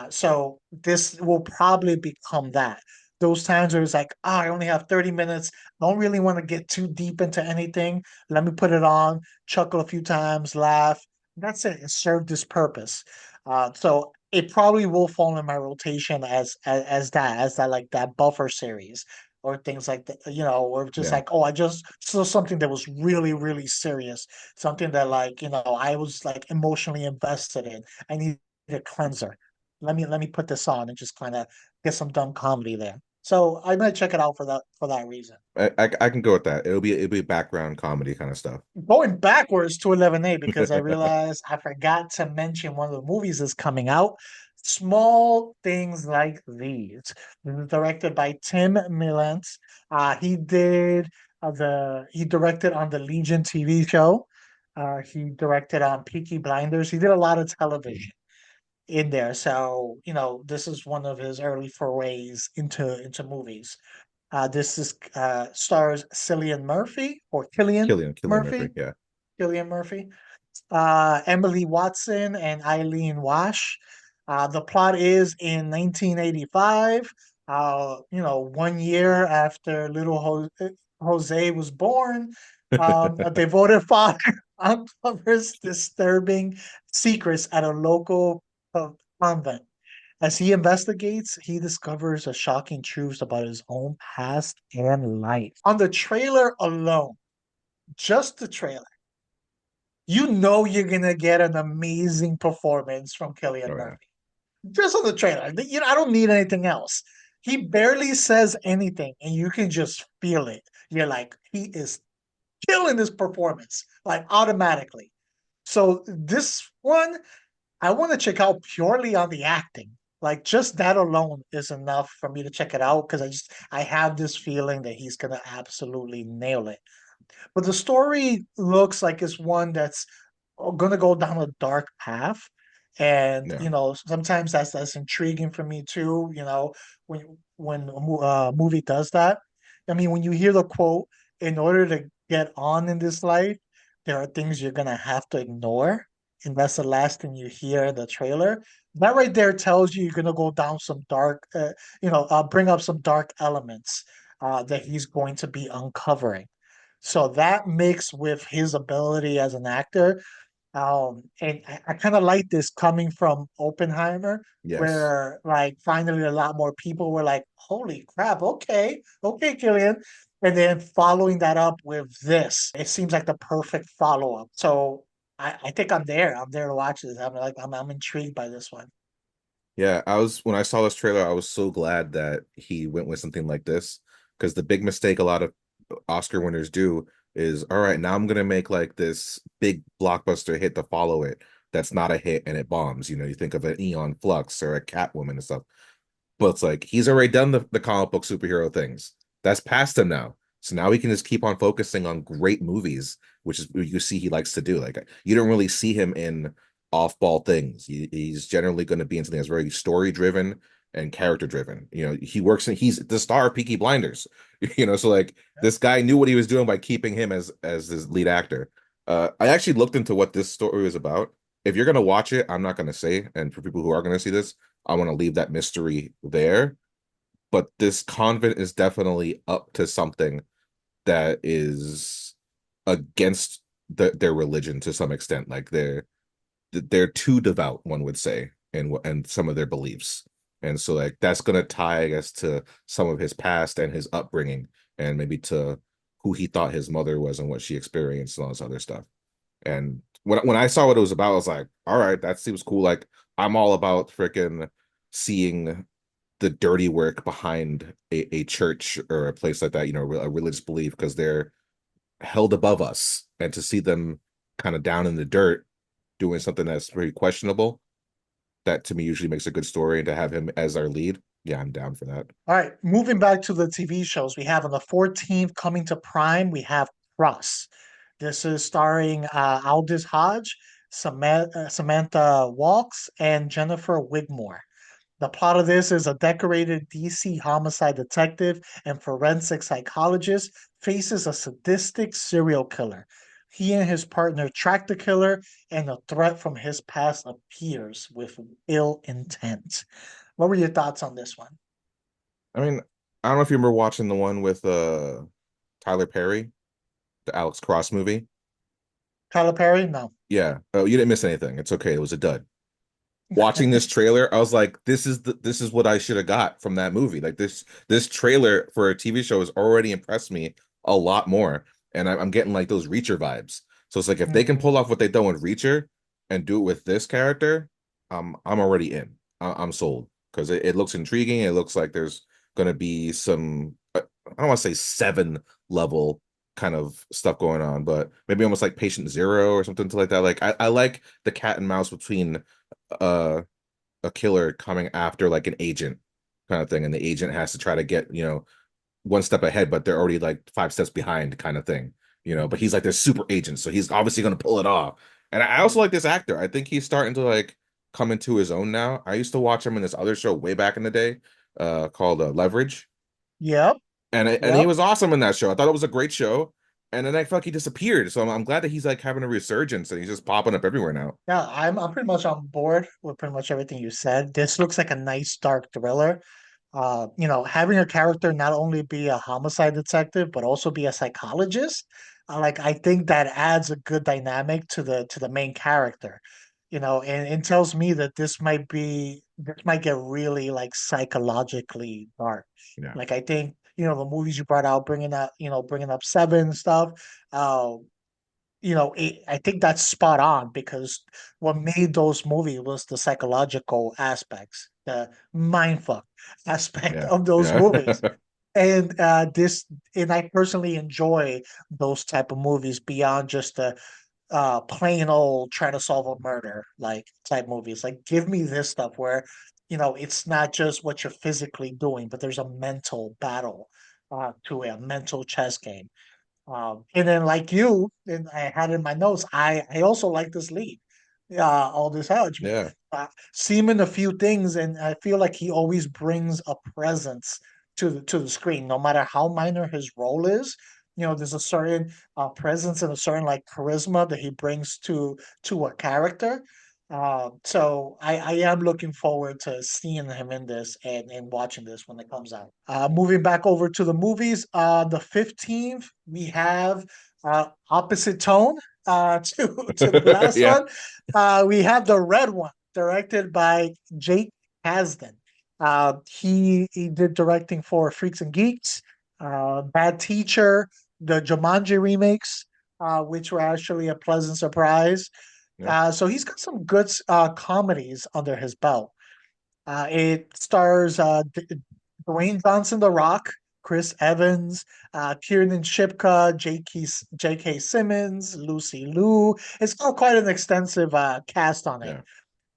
So this will probably become that. Those times where it's like, I only have 30 minutes. Don't really want to get too deep into anything. Let me put it on, chuckle a few times, laugh. That's it. It served this purpose. So it probably will fall in my rotation as that like that buffer series or things like that, or just yeah, like, oh, I just saw something that was really, really serious, something that like, I was like emotionally invested in. I need a cleanser. Let me put this on and just kind of get some dumb comedy there. So I might check it out for that reason. I can go with that. It'll be background comedy kind of stuff. Going backwards to 11A because I realized I forgot to mention one of the movies that's coming out. Small Things Like These. This is directed by Tim Millens. He directed on the Legion TV show. He directed on Peaky Blinders. He did a lot of television in there. So, this is one of his early forays into movies. This is stars Cillian Murphy or Killian Killian Murphy. Murphy, Yeah, Killian Murphy, Emily Watson, and Eileen Wash. The plot is in 1985. 1 year after little Jose was born, a devoted father. uncovers disturbing secrets at a local convent. As he investigates, he discovers a shocking truth about his own past and life. On the trailer alone, just the trailer, you know you're gonna get an amazing performance from Cillian Oh yeah. Murphy. Just on the trailer. You know, I don't need anything else. He barely says anything, and you can just feel it. You're like, he is killing this performance, like automatically. So this one, I want to check out purely on the acting. Like just that alone is enough for me to check it out because I have this feeling that he's gonna absolutely nail it. But the story looks like it's one that's going to go down a dark path. And Yeah. you know, sometimes that's intriguing for me too. You know, when a movie does that. I mean, when you hear the quote, "In order to get on in this life, there are things you're gonna have to ignore," and that's the last thing you hear in the trailer. That right there tells you you're gonna go down some dark, bring up some dark elements that he's going to be uncovering. So that mixed with his ability as an actor, and I kind of like this coming from Oppenheimer, Yes. where like finally a lot more people were like, "Holy crap! Okay, okay, Killian," and then following that up with this, it seems like the perfect follow up. So I think I'm there. I'm there to watch this. I'm intrigued by this one. Yeah, I was when I saw this trailer, I was so glad that he went with something like this because the big mistake a lot of Oscar winners do is, all right, now I'm gonna make like this big blockbuster hit to follow it. That's not a hit and it bombs. You know, you think of an Eon Flux or a Catwoman and stuff. But it's like he's already done the comic book superhero things. That's past him now. So now he can just keep on focusing on great movies, which is what you see he likes to do. Like you don't really see him in off-ball things. He's generally going to be in something that's very story-driven and character-driven. You know, he's the star of Peaky Blinders. You know, so like this guy knew what he was doing by keeping him as his lead actor. I actually looked into what this story was about. If you're gonna watch it, I'm not gonna say, and for people who are gonna see this, I want to leave that mystery there. But this convent is definitely up to something that is against their religion to some extent. Like they're too devout, one would say, and some of their beliefs. And so like that's gonna tie, I guess, to some of his past and his upbringing, and maybe to who he thought his mother was and what she experienced and all this other stuff. And when I saw what it was about, I was like, all right, that seems cool. Like I'm all about freaking seeing the dirty work behind a church or a place like that, you know, a religious belief, because they're held above us. And to see them kind of down in the dirt doing something that's very questionable, that to me usually makes a good story. And to have him as our lead, yeah, I'm down for that. All right, moving back to the TV shows, we have on the 14th coming to Prime, we have Cross. This is starring Aldous Hodge, Samantha Walks, and Jennifer Wigmore. The plot of this is a decorated DC homicide detective and forensic psychologist faces a sadistic serial killer. He and his partner track the killer, and a threat from his past appears with ill intent. What were your thoughts on this one? I mean, I don't know if you remember watching the one with Tyler Perry, the Alex Cross movie. Tyler Perry? No. Yeah. Oh, you didn't miss anything. It's okay. It was a dud. Watching this trailer, I was like, this is what I should have got from that movie. Like this trailer for a TV show has already impressed me a lot more, and I'm getting like those Reacher vibes. So it's like if they can Mhm. pull off what they've done with Reacher and do it with this character, I'm already in. I'm sold because it looks intriguing. It looks like there's gonna be some I don't want to say seven level kind of stuff going on, but maybe almost like Patient Zero or something like that. Like I like the cat and mouse between uh a killer coming after like an agent kind of thing, and the agent has to try to get, you know, one step ahead, but they're already like five steps behind kind of thing, you know. But he's like this super agent, so he's obviously going to pull it off. And I also like this actor. I think he's starting to like come into his own now. I used to watch him in this other show way back in the day called Leverage, Yep. and he Yep. was awesome in that show. I thought it was a great show, and then I felt like he disappeared. So I'm glad that he's like having a resurgence and he's just popping up everywhere now. Yeah, I'm pretty much on board with pretty much everything you said. This looks like a nice dark thriller. You know, having a character not only be a homicide detective but also be a psychologist, Like I think that adds a good dynamic to the main character, and it tells me that this might get really like psychologically dark. Yeah. Like I think, the movies you brought out, bringing up Seven and stuff. Uh, I think that's spot on because what made those movies was the psychological aspects, the mindfuck aspect Yeah. of those Yeah. movies. And and I personally enjoy those type of movies beyond just the plain old trying to solve a murder like type movies. Like give me this stuff where, it's not just what you're physically doing, but there's a mental battle to a mental chess game. And then like you, and I had in my notes, I also like this lead, Aldous Hodge. Yeah. See him in a few things, and I feel like he always brings a presence to the screen, no matter how minor his role is. There's a certain presence and a certain like charisma that he brings to a character. So I am looking forward to seeing him in this and watching this when it comes out. Moving back over to the movies, the 15th, we have opposite tone to the last Yeah. one. We have the red one, directed by Jake Kasdan. He did directing for Freaks and Geeks, Bad Teacher, the Jumanji remakes, which were actually a pleasant surprise. Yeah. So he's got some good comedies under his belt. It stars Dwayne Johnson, The Rock, Chris Evans, Kiernan Shipka, J.K. Simmons, Lucy Liu. It's got quite an extensive cast on it. Yeah.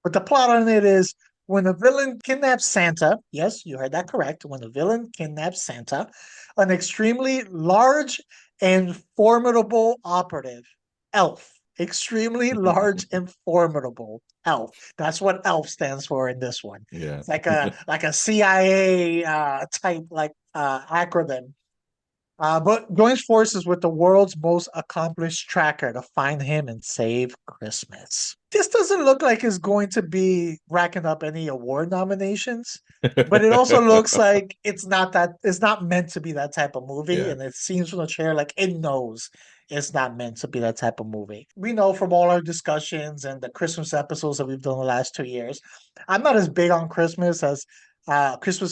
But the plot on it is when a villain kidnaps Santa, yes, you heard that correct. When a villain kidnaps Santa, an extremely large and formidable operative, elf, extremely large and formidable elf. That's what elf stands for in this one. Yeah. It's like a CIA type like acronym, but joins forces with the world's most accomplished tracker to find him and save Christmas. This doesn't look like it's going to be racking up any award nominations, but it also looks like it's not meant to be that type of movie. Yeah. And it seems from the trailer like it knows it's not meant to be that type of movie. We know from all our discussions and the Christmas episodes that we've done the last 2 years, I'm not as big on Christmas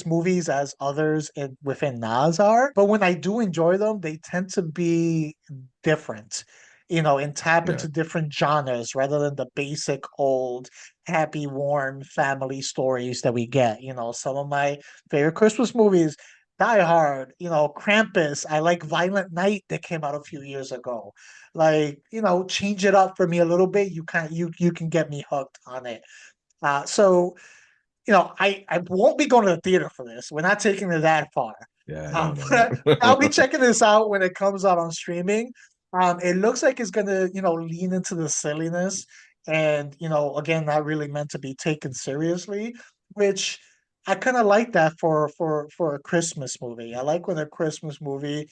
movies as others within NASS are. But when I do enjoy them, they tend to be different, and tap Yeah. into different genres rather than the basic old happy, warm family stories that we get. Some of my favorite Christmas movies. Die Hard, Krampus. I like Violent Night that came out a few years ago. Like, change it up for me a little bit. You can get me hooked on it. So I won't be going to the theater for this. We're not taking it that far. Yeah. No, no, But I'll be no. checking this out when it comes out on streaming. It looks like it's gonna, lean into the silliness and, again, not really meant to be taken seriously, which I kind of like that for a Christmas movie. I like when a Christmas movie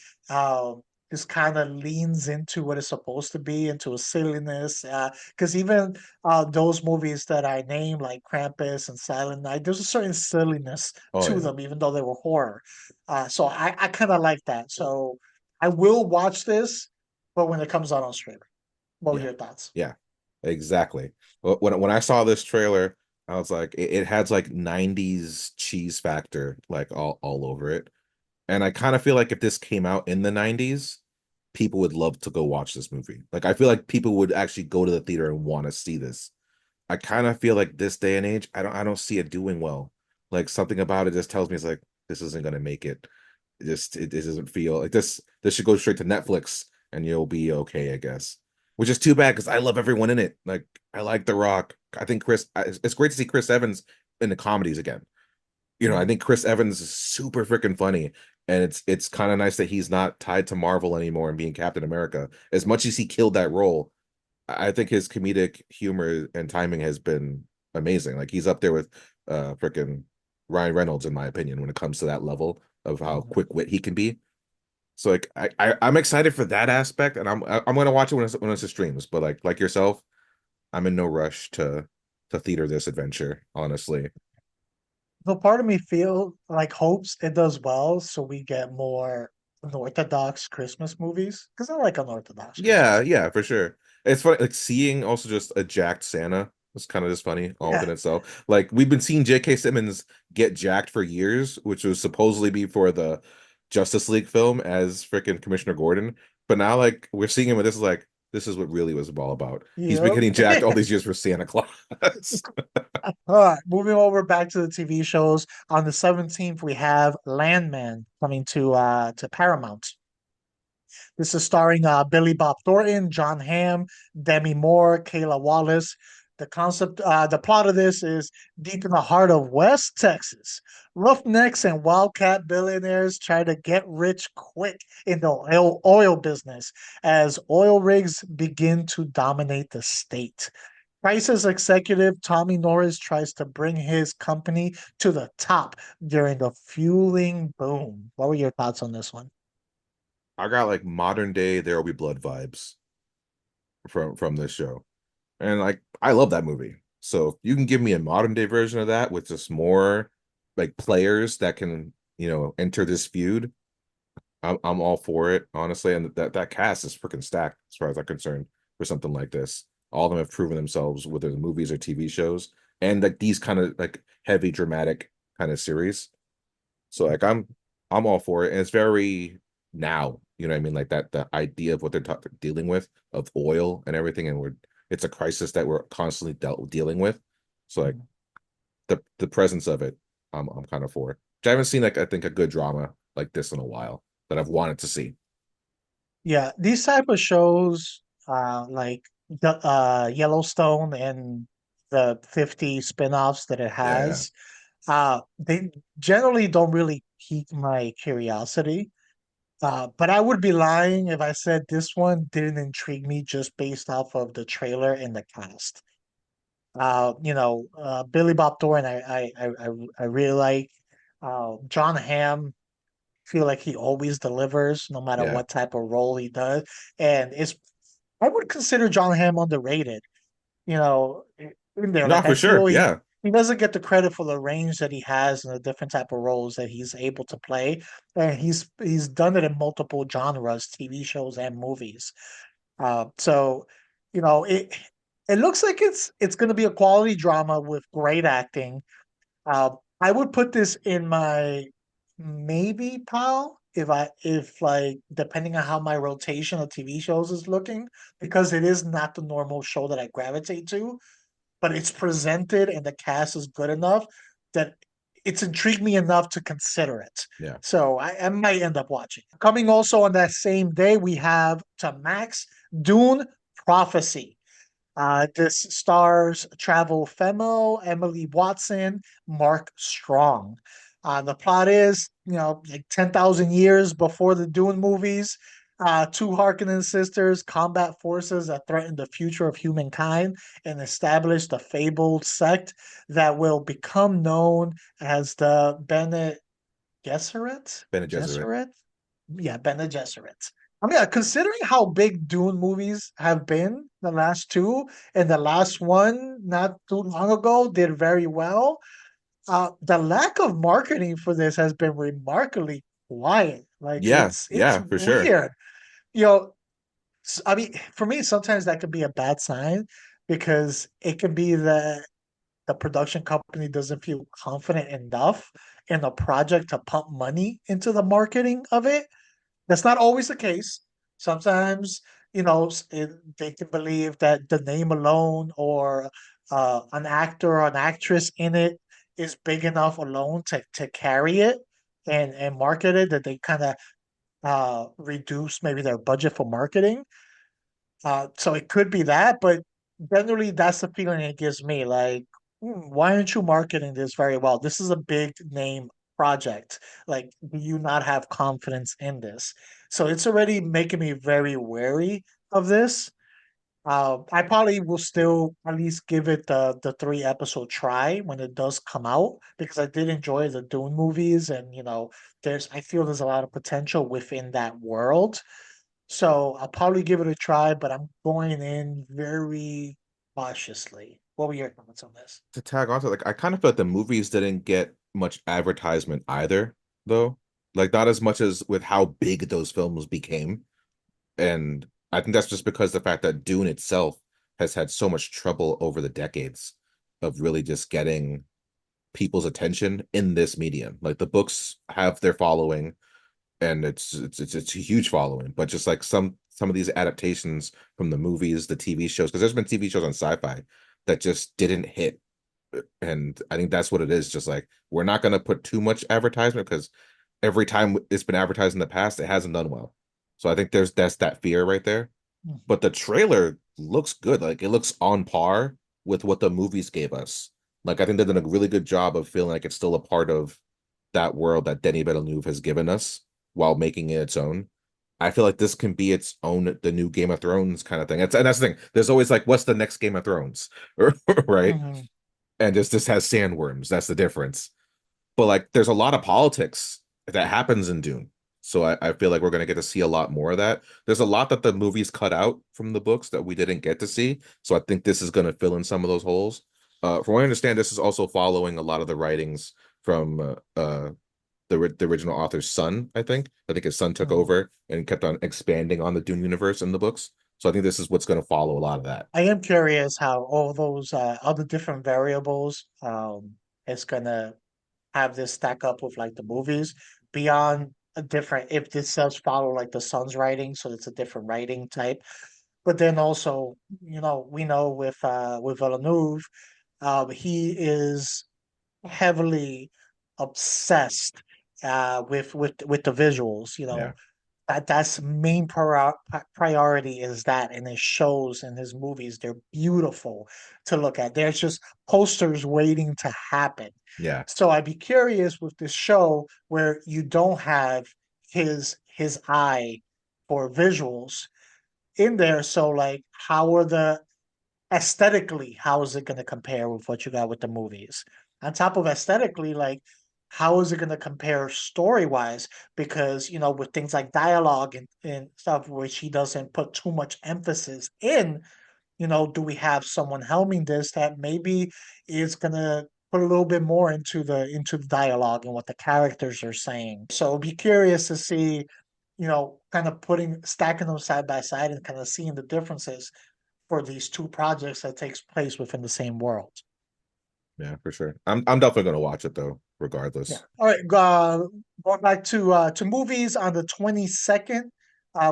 just kind of leans into what it's supposed to be, into a silliness. Because even those movies that I named, like Krampus and Silent Night, there's a certain silliness Oh to yeah. them, even though they were horror. So I kind of like that. So I will watch this, but when it comes out on streaming, what were Yeah. your thoughts? Yeah. Exactly. When I saw this trailer, I was like, it has like 90s cheese factor like all over it. And I kind of feel like if this came out in the 90s, people would love to go watch this movie. Like I feel like people would actually go to the theater and want to see this. I kind of feel like this day and age, I don't see it doing well. Like something about it just tells me it's like this isn't gonna make it. It doesn't feel like this should go straight to Netflix and you'll be okay, I guess. Which is too bad because I love everyone in it. Like I like The Rock. I think it's great to see Chris Evans in the comedies again. I Mhm. think Chris Evans is super freaking funny. And it's kind of nice that he's not tied to Marvel anymore and being Captain America. As much as he killed that role, I think his comedic humor and timing has been amazing. Like he's up there with freaking Ryan Reynolds, in my opinion, when it comes to that level of how Mhm. quick wit he can be. So like I'm excited for that aspect, and I'm gonna watch it when it's streams. But like yourself, I'm in no rush to theater this adventure, honestly. So part of me feel like hopes it does well, so we get more. unorthodox Christmas movies because I like unorthodox Yeah, Christmas movies. yeah, for sure. It's funny, like seeing also just a jacked Santa was kind of just funny all within Yeah, itself. Like we've been seeing J.K. Simmons get jacked for years, which was supposedly be for the Justice League film as freaking Commissioner Gordon. But now, like we're seeing him, and this is like this is what really was all about. He's been yep. getting jacked all these years for Santa Claus. All right, moving over back to the TV shows. On the 17th, we have Landman coming to Paramount. This is starring Billy Bob Thornton, John Hamm, Demi Moore, Kayla Wallace. The plot of this is deep in the heart of West Texas. Roughnecks and wildcat billionaires try to get rich quick in the oil business as oil rigs begin to dominate the state. Crisis executive Tommy Norris tries to bring his company to the top during the fueling boom. What were your thoughts on this one? I got like modern day There Will Be Blood vibes from this show. And like I love that movie. So if you can give me a modern day version of that with just more like players that can, enter this feud, I'm all for it, honestly. And that cast is freaking stacked as far as I'm concerned for something like this. All of them have proven themselves, whether the movies or TV shows, and like these kind of like heavy dramatic kind of series. So like I'm all for it, and it's very now. You know what I mean? Like that the idea of what they're dealing with of oil and everything, and it's a crisis that we're constantly dealing with. So like the presence of it, I'm kind of for it. I haven't seen like I think a good drama like this in a while that I've wanted to see. Yeah, these type of shows, like the Yellowstone and the 50 spin-offs that it Yeah, yeah. has, they generally don't really pique my curiosity. But I would be lying if I said this one didn't intrigue me just based off of the trailer and the cast. Billy Bob Thornton, I really like. John Hamm, feel like he always delivers no matter Yeah. what type of role he does. And it's I would consider John Hamm underrated, in there. No, Like I for sure. feel Yeah. he doesn't get the credit for the range that he has and the different type of roles that he's able to play. And he's done it in multiple genres, TV shows and movies. So, it looks like it's going to be a quality drama with great acting. uh, I would put this in my maybe pile if like depending on how my rotation of TV shows is looking, because it is not the normal show that I gravitate to, but it's presented and the cast is good enough that it's intrigued me enough to consider it. Yeah. So I might end up watching. Coming also on that same day, we have to Max Dune Prophecy. This stars Travel Femo, Emily Watson, Mark Strong. The plot is, like 10,000 years before the Dune movies, two Harkonnen sisters combat forces that threaten the future of humankind and establish the fabled sect that will become known as the Bene Gesserit? Bene Gesserit. Gesserit? Yeah, Bene Gesserit. I mean, considering how big Dune movies have been, the last two, and the last one not too long ago did very well. The lack of marketing for this has been remarkably quiet. Like Yeah, it's yeah, for sure. weird. You know, I mean, for me, sometimes that could be a bad sign because it could be that the production company doesn't feel confident enough in the project to pump money into the marketing of it. That's not always the case. Sometimes, they can believe that the name alone or an actor or an actress in it is big enough alone to carry it and market it, that they kind of reduce maybe their budget for marketing. So it could be that, but generally that's the feeling it gives me. Like, why aren't you marketing this very well? This is a big name project. Like, do you not have confidence in this? So it's already making me very wary of this. I probably will still at least give it the 3 episode try when it does come out because I did enjoy the Dune movies, and I feel there's a lot of potential within that world. So I'll probably give it a try, but I'm going in very cautiously. What were your comments on this? To tag onto like I kind of felt the movies didn't get much advertisement either, though. Like not as much as with how big those films became. And I think that's just because the fact that Dune itself has had so much trouble over the decades of really just getting people's attention in this medium. Like the books have their following, and it's a huge following, but just like some of these adaptations from the movies, the TV shows, because there's been TV shows on sci-fi that just didn't hit. And I think that's what it is. Just like we're not going to put too much advertisement because every time it's been advertised in the past, it hasn't done well. So I think that's that fear right there. Mhm. But the trailer looks good. Like it looks on par with what the movies gave us. Like I think they've done a really good job of feeling like it's still a part of that world that Denis Villeneuve has given us while making it its own. I feel like this can be its own, the new Game of Thrones kind of thing. And that's the thing. There's always like, what's the next Game of Thrones, right? Mhm. And this has sandworms. That's the difference. But like, there's a lot of politics that happens in Dune. So I feel like we're going to get to see a lot more of that. There's a lot that the movies cut out from the books that we didn't get to see. So I think this is going to fill in some of those holes. From what I understand, this is also following a lot of the writings from the original author's son. I think his son took Mhm. over and kept on expanding on the Dune universe in the books. So I think this is what's going to follow a lot of that. I am curious how all those other different variables is gonna have this stack up with like the movies beyond a different if this does follow like the son's writing, so it's a different writing type. But then also, we know with Villeneuve, he is heavily obsessed with the visuals, Yeah, that's main priority is that, and it shows in his movies. They're beautiful to look at. There's just posters waiting to happen. yeah, So I'd be curious with this show where you don't have his eye for visuals in there. So like, how are the aesthetically, how is it going to compare with what you got with the movies? On top of aesthetically, like, how is it going to compare story wise? Because, with things like dialogue and stuff, which he doesn't put too much emphasis in, do we have someone helming this that maybe is going to put a little bit more into the dialogue and what the characters are saying? So be curious to see, kind of stacking them side by side and kind of seeing the differences for these two projects that takes place within the same world. yeah, for sure. I'm definitely going to watch it though, Yeah. regardless. All right. Going back to movies on the 22nd,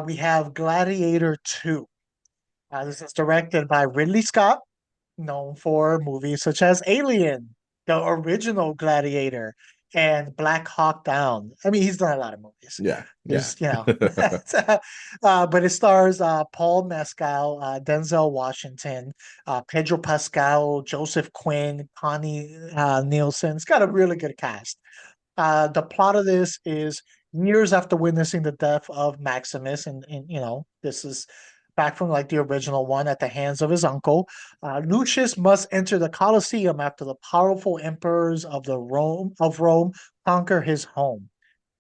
we have Gladiator 2. This is directed by Ridley Scott, known for movies such as Alien, the original Gladiator, and Black Hawk Down. I mean, he's done a lot of movies. Yeah, yeah. There's, but it stars Paul Mescal, Denzel Washington, Pedro Pascal, Joseph Quinn, Connie Nielsen. It's got a really good cast. The plot of this is years after witnessing the death of Maximus, and this is back from like the original one at the hands of his uncle. Lucius must enter the Colosseum after the powerful emperors of Rome conquer his home.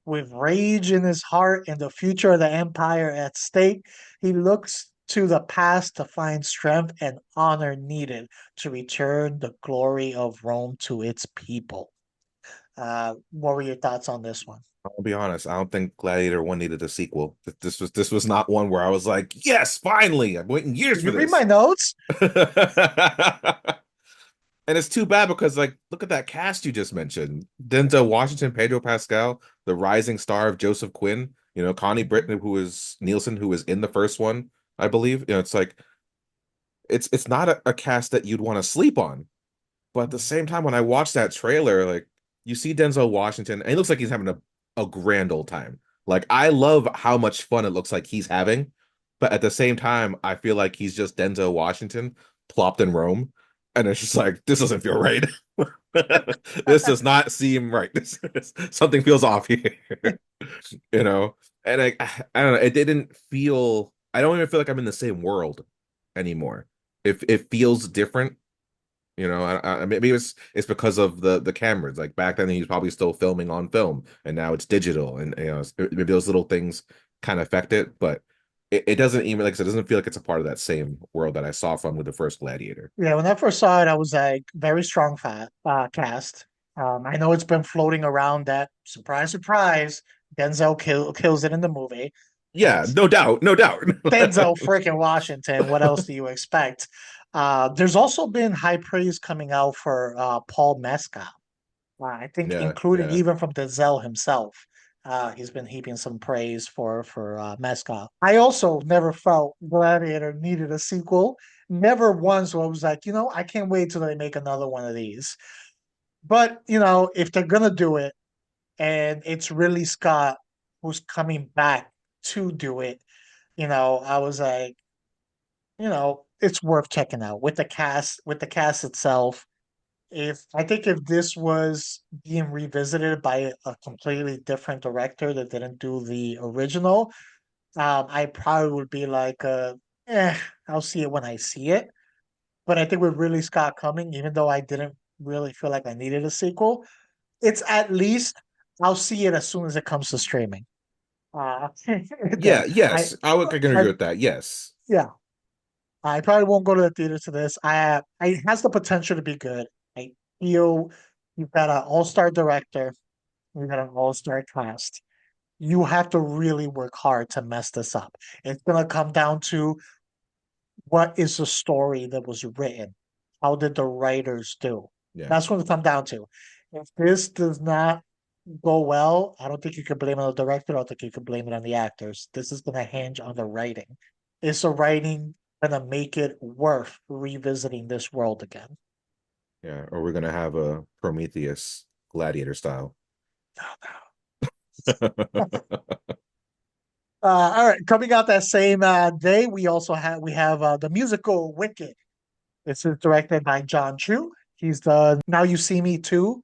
With rage in his heart and the future of the empire at stake, he looks to the past to find strength and honor needed to return the glory of Rome to its people. What were your thoughts on this one? I'll be honest, I don't think Gladiator 1 needed a sequel. This was not one where I was like, yes, finally. I've been waiting years Did for you read my this. notes? And it's too bad because like look at that cast you just mentioned. Denzel Washington, Pedro Pascal, the rising star of Joseph Quinn, Connie Mhm. Britton, who is Nielsen, who was in the first one, I believe. It's like it's not a cast that you'd want to sleep on. But at the Mhm. same time, when I watch that trailer, like you see Denzel Washington, and he looks like he's having a grand old time. Like I love how much fun it looks like he's having, but at the same time, I feel like he's just Denzel Washington plopped in Rome, and it's just like this doesn't feel right. This does not seem right. Something feels off here, you know. And I don't know. It didn't feel. I don't even feel like I'm in the same world anymore. If it feels different, maybe it's because of the cameras. Like back then, he was probably still filming on film, and now it's digital, and maybe those little things kind of affect it. But it doesn't even like I said, it doesn't feel like it's a part of that same world that I saw from with the first Gladiator. Yeah, when I first saw it, I was like, very strong cast. I know it's been floating around that, surprise, surprise. Kills it in the movie. Yeah, It's no doubt, no doubt. Denzel freaking Washington. What else do you expect? There's also been high praise coming out for Paul Mescal. I think Yeah, including yeah. even from Denzel himself. He's been heaping some praise for Mescal. I also never felt Gladiator needed a sequel. Never once where I was like, I can't wait till they make another one of these. But if they're gonna do it, and it's Ridley Scott who's coming back to do it, I was like, it's worth checking out with the cast itself. If I think if this was being revisited by a completely different director that didn't do the original, I probably would be like, I'll see it when I see it. But I think with Ridley Scott coming, even though I didn't really feel like I needed a sequel, it's at least I'll see it as soon as it comes to streaming. Yeah, I, yes. I can I, agree with that. Yes. yeah, I probably won't go to the theater to this. It has the potential to be good. I feel you've got an all-star director, you've got an all-star cast. You have to really work hard to mess this up. It's gonna come down to what is the story that was written? How did the writers do? Yeah. That's what it come down to. If this does not go well, I don't think you can blame it on the director. I don't think you can blame it on the actors. This is gonna hinge on the writing. Is the writing gonna make it worth revisiting this world again? Yeah. Or we're gonna have a Prometheus Gladiator style. All right, coming out that same day, we have the musical Wicked. This is directed by John Chu. He's the Now You See Me Too,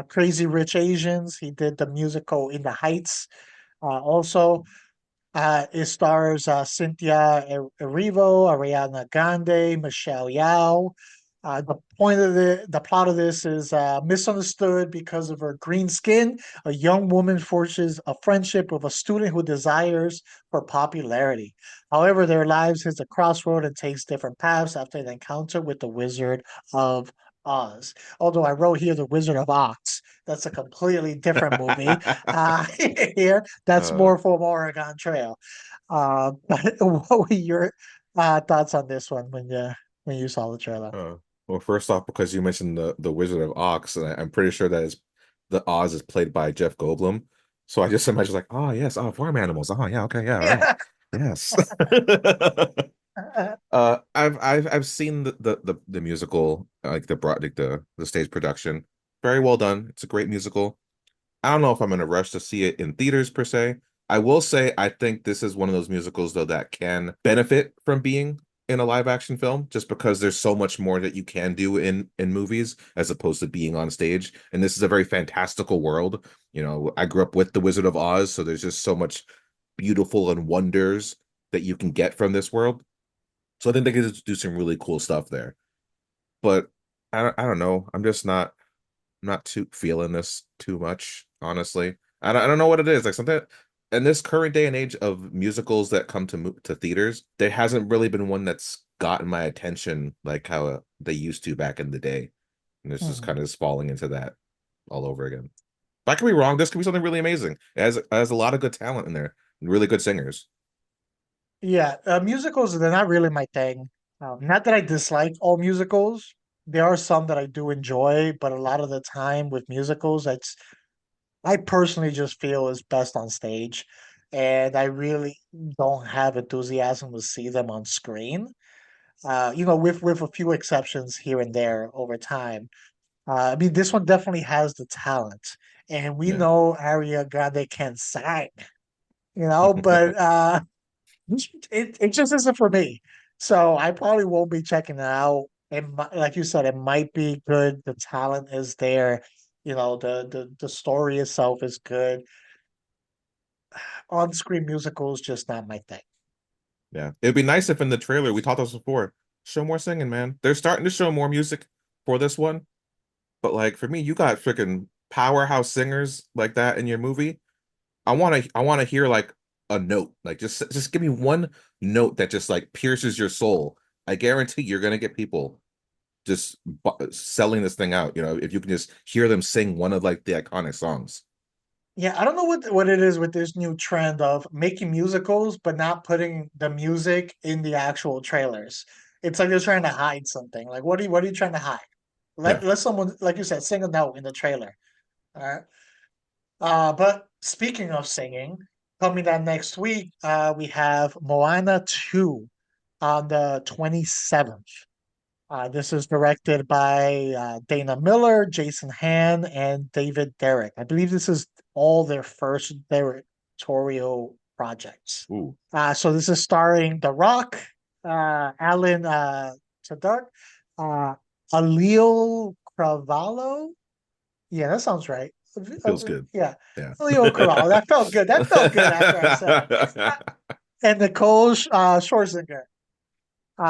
Crazy Rich Asians. He did the musical In the Heights. Also, it stars Cynthia Erivo, Ariana Grande, Michelle Yao. The plot of this is misunderstood because of her green skin. A young woman forges a friendship with a student who desires for popularity. However, their lives hits a crossroad and takes different paths after an encounter with the Wizard of Oz. Although I wrote here the Wizard of Oz. That's a completely different movie. Here, that's uh, more from Oregon Trail. But what were your thoughts on this one when you saw the trailer? uh, well, first off, because you mentioned the Wizard of Oz, and I'm pretty sure that is the Oz is played by Jeff Goldblum. So I just imagine like, oh yes, oh farm animals. Oh yeah, okay, yeah, all right. Yeah. Yes. I've seen the musical, like the stage production. Very well done. It's a great musical. I don't know if I'm in a rush to see it in theaters per se. I will say I think this is one of those musicals though that can benefit from being in a live action film just because there's so much more that you can do in movies as opposed to being on stage. And this is a very fantastical world. I grew up with The Wizard of Oz, so there's just so much beautiful and wonders that you can get from this world. So I think they could do some really cool stuff there. But I don't know. I'm not too feeling this too much, honestly. I don't know what it is. Like something in this current day and age of musicals that come to theaters, there hasn't really been one that's gotten my attention like how they used to back in the day. And it's just kind Mhm. of just falling into that all over again. But I could be wrong. This could be something really amazing. It has a lot of good talent in there, and really good singers. Yeah, musicals, they're not really my thing. Not that I dislike all musicals. There are some that I do enjoy, but a lot of the time with musicals, I personally just feel is best on stage. And I really don't have enthusiasm to see them on screen. With a few exceptions here and there over time. I mean, this one definitely has the talent, and we Yeah. know Ariana Grande can sing, but it just isn't for me. So I probably won't be checking it out. Like you said, it might be good. The talent is there. The story itself is good. On-screen musicals just not my thing. Yeah. It'd be nice if in the trailer we talked about this before, show more singing, man. They're starting to show more music for this one. But like for me, you got freaking powerhouse singers like that in your movie. I want to hear like a note. Like just give me one note that just like pierces your soul. I guarantee you're gonna get people just selling this thing out. If you can just hear them sing one of like the iconic songs. Yeah, I don't know what it is with this new trend of making musicals, but not putting the music in the actual trailers. It's like they're trying to hide something. Like, what are you trying to hide? Yeah. Let someone, like you said, sing a note in the trailer. All right. But speaking of singing, coming out next week, we have Moana 2 on the 27th. This is directed by Dana Miller, Jason Han, and David Derrick. I believe this is all their first directorial projects. Ooh, So this is starring The Rock, Alan Tudyk, uh, Alil Cravalho. Yeah, that sounds right. feels good. Yeah, Yeah. Alil Cravalho. That felt good. That felt good after I said it. And Nicole Scherzinger.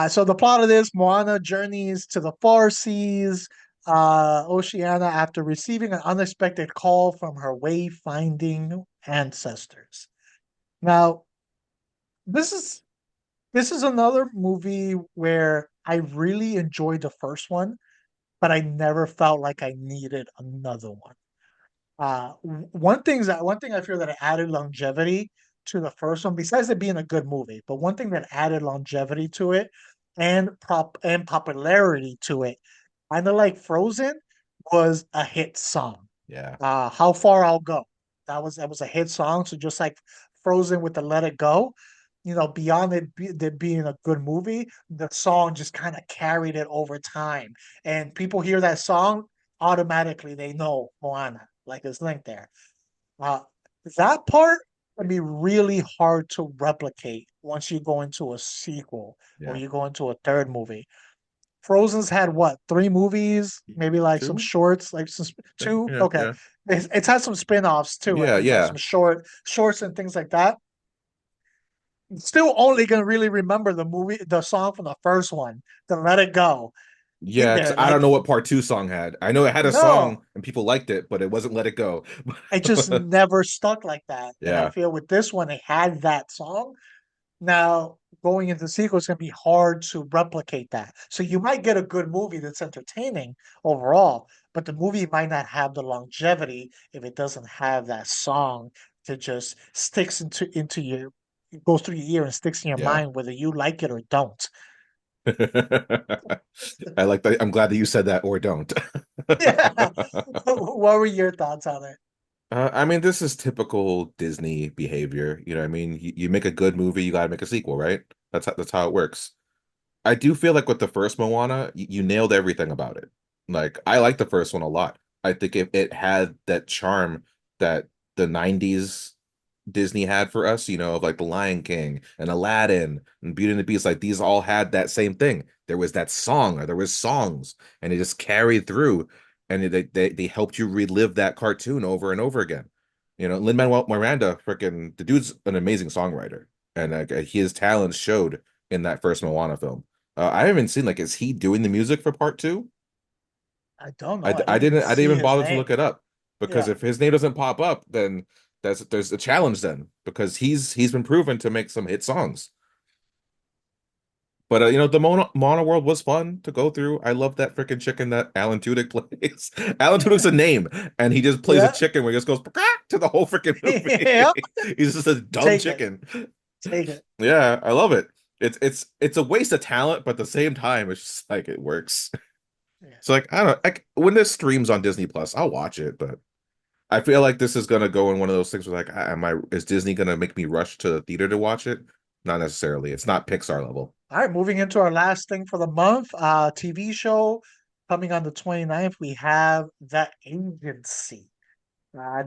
So the plot of this, Moana journeys to the far seas, Oceania, after receiving an unexpected call from her wayfinding ancestors. Now, this is this is another movie where I really enjoyed the first one, but I never felt like I needed another one. One thing I feel that it added longevity to the first one, besides it being a good movie, but one thing that added longevity to it and popularity to it, kind of like Frozen, was a hit song. Yeah. How Far I'll Go. That was a hit song. So just like Frozen with the Let It Go, beyond it being a good movie, the song just kind of carried it over time. And people hear that song, automatically they know Moana, like it's linked there. Uh, that part can be really hard to replicate once you go into a sequel or Yeah. you go into a third movie. Frozen's had what, three movies, maybe like some Two, shorts, like some I think. two. Yeah, Okay, yeah. it's had some spin-offs too, Yeah, and yeah. some shorts and things like that. Still only gonna really remember the song from the first one, the Let It Go in Yeah, because there. I don't Like, know what part two song had. I know it had a song no, and people liked it, but it wasn't Let It Go. I just never stuck like that. And I Yeah. feel with this one, it had that song. Now, going into the sequel, it's going to be hard to replicate that. So you might get a good movie that's entertaining overall, but the movie might not have the longevity if it doesn't have that song that just sticks into your it goes through your ear and sticks in your Yeah. mind whether you like it or don't. I like that. I'm glad that you said that or don't. Yeah. What were your thoughts on it? I mean, this is typical Disney behavior. You know what I mean? You make a good movie, you got to make a sequel, right? That's how it works. I do feel like with the first Moana, you nailed everything about it. Like, I like the first one a lot. I think it had that charm that the 90s Disney had for us, of like The Lion King and Aladdin and Beauty and the Beast. Like, these all had that same thing. There was that song, or there was songs, and it just carried through, and they helped you relive that cartoon over and over again. Lin-Manuel Miranda, freaking the dude's an amazing songwriter, and his talents showed in that first Moana film. I haven't seen, like, is he doing the music for part two? I don't I, know. I I didn't even didn't I didn't see even his bother to name. look it up, because Yeah. if his name doesn't pop up, then there's a challenge then, because he's been proven to make some hit songs. But the Moana world was fun to go through. I love that freaking chicken that Alan Tudyk plays. Alan Tudyk's a name, and he just plays a Yeah. chicken where he just goes to the whole freaking Yeah. movie. He's just a dumb Take it. chicken. Take it. Yeah, I love it. It's a waste of talent, but at the same time, it's just like it works. Yeah. So, like, I don't know. Like, when this streams on Disney Plus, I'll watch it, but I feel like this is gonna go in one of those things where, like, is Disney gonna make me rush to the theater to watch it? Not necessarily. It's not Pixar level. All right, moving into our last thing for the month, TV show coming on the 29th, we have The Agency.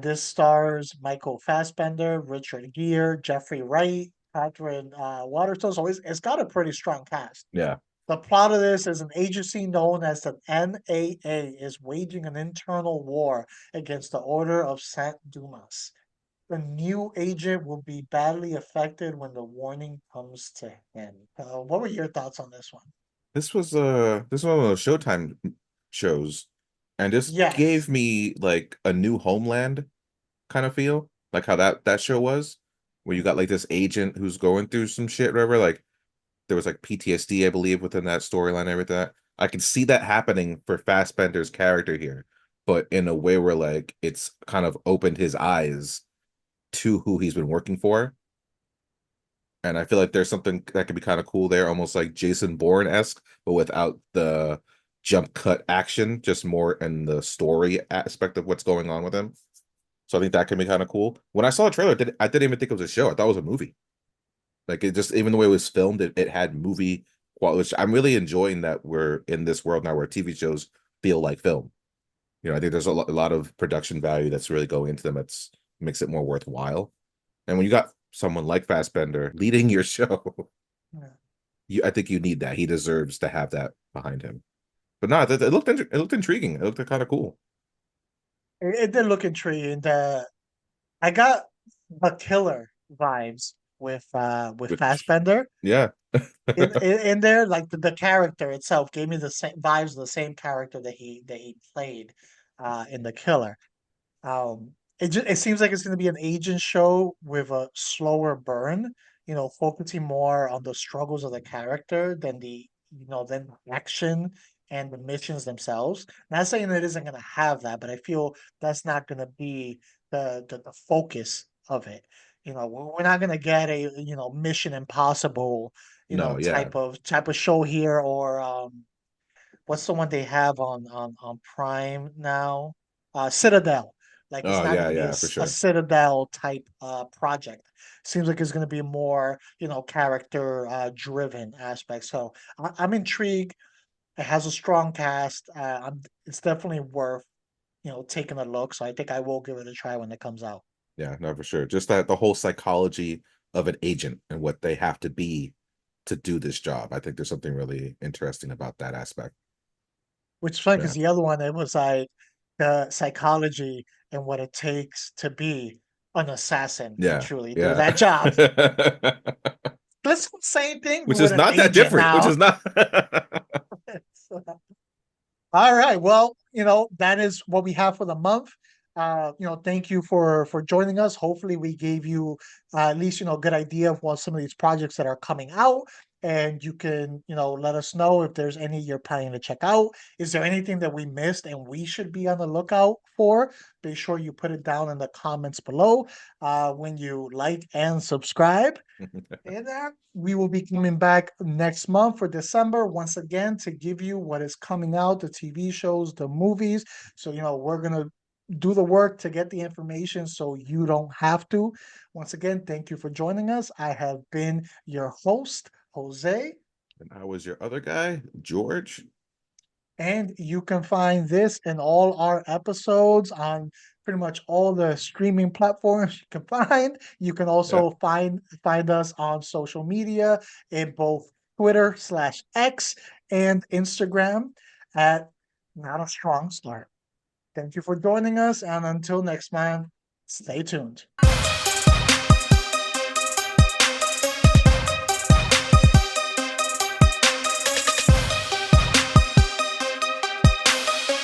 This stars Michael Fassbender, Richard Gere, Jeffrey Wright, Catherine Waterston. So it's got a pretty strong cast. Yeah. The plot of this is an agency known as the NAA is waging an internal war against the Order of Saint Dumas. The new agent will be badly affected when the warning comes to him. What were your thoughts on this one? This was one of those Showtime shows, and this Yes. gave me like a new Homeland kind of feel, like how that show was, where you got like this agent who's going through some shit, whatever. Like, there was like PTSD, I believe, within that storyline and everything. I can see that happening for Fassbender's character here. but in a way where like it's kind of opened his eyes to who he's been working for. And I feel like there's something that could be kind of cool there, almost like Jason Bourne-esque, but without the jump cut action, just more in the story aspect of what's going on with him. So I think that can be kind of cool. When I saw the trailer, I didn't even think it was a show. I thought it was a movie. Like it just, even the way it was filmed, it had movie quality, which I'm really enjoying that we're in this world now where TV shows feel like film. You know, I think there's a lot of production value that's really going into them. It's makes it more worthwhile. And when you got someone like Fassbender leading your show, Yeah. I think you need that. He deserves to have that behind him. But no, it looked intriguing. It looked kind of cool. It did look intriguing. I got the killer vibes with Which, Fassbender yeah, in there. Like the character itself gave me the same vibes of the same character that he played in the killer. It seems like it's going to be an agent show with a slower burn, focusing more on the struggles of the character than than the action and the missions themselves. Not saying it isn't going to have that, but I feel that's not going to be the focus of it. We're not going to get a Mission Impossible, no, yeah, type of show here, or what's the one they have on Prime now? Citadel. Like it's oh not going yeah, to be yeah, for a sure. Citadel type project. Seems like it's going to be more character driven aspect. So I'm intrigued. It has a strong cast. It's definitely worth taking a look. So I think I will give it a try when it comes out. Yeah, no, for sure. Just that the whole psychology of an agent and what they have to be to do this job. I think there's something really interesting about that aspect. Which is funny Yeah, because the other one, it was like the psychology and what it takes to be an assassin and yeah, truly do yeah. that job. That's the same thing Which with is an not that agent different. Which now. is not. All right. Well, that is what we have for the month. Thank you for joining us. Hopefully, we gave you at least a good idea of what some of these projects that are coming out, and you can let us know if there's any you're planning to check out. Is there anything that we missed and we should be on the lookout for? Be sure you put it down in the comments below when you like and subscribe. And we will be coming back next month for December once again to give you what is coming out, the TV shows, the movies. So, we're going to do the work to get the information so you don't have to. Once again, thank you for joining us. I have been your host, Jose. And I was your other guy, George. And you can find this and all our episodes on pretty much all the streaming platforms you can find. You can Yeah, also find us on social media in both Twitter/X and Instagram at Not a Strong Start. Thank you for joining us, and until next time, stay tuned.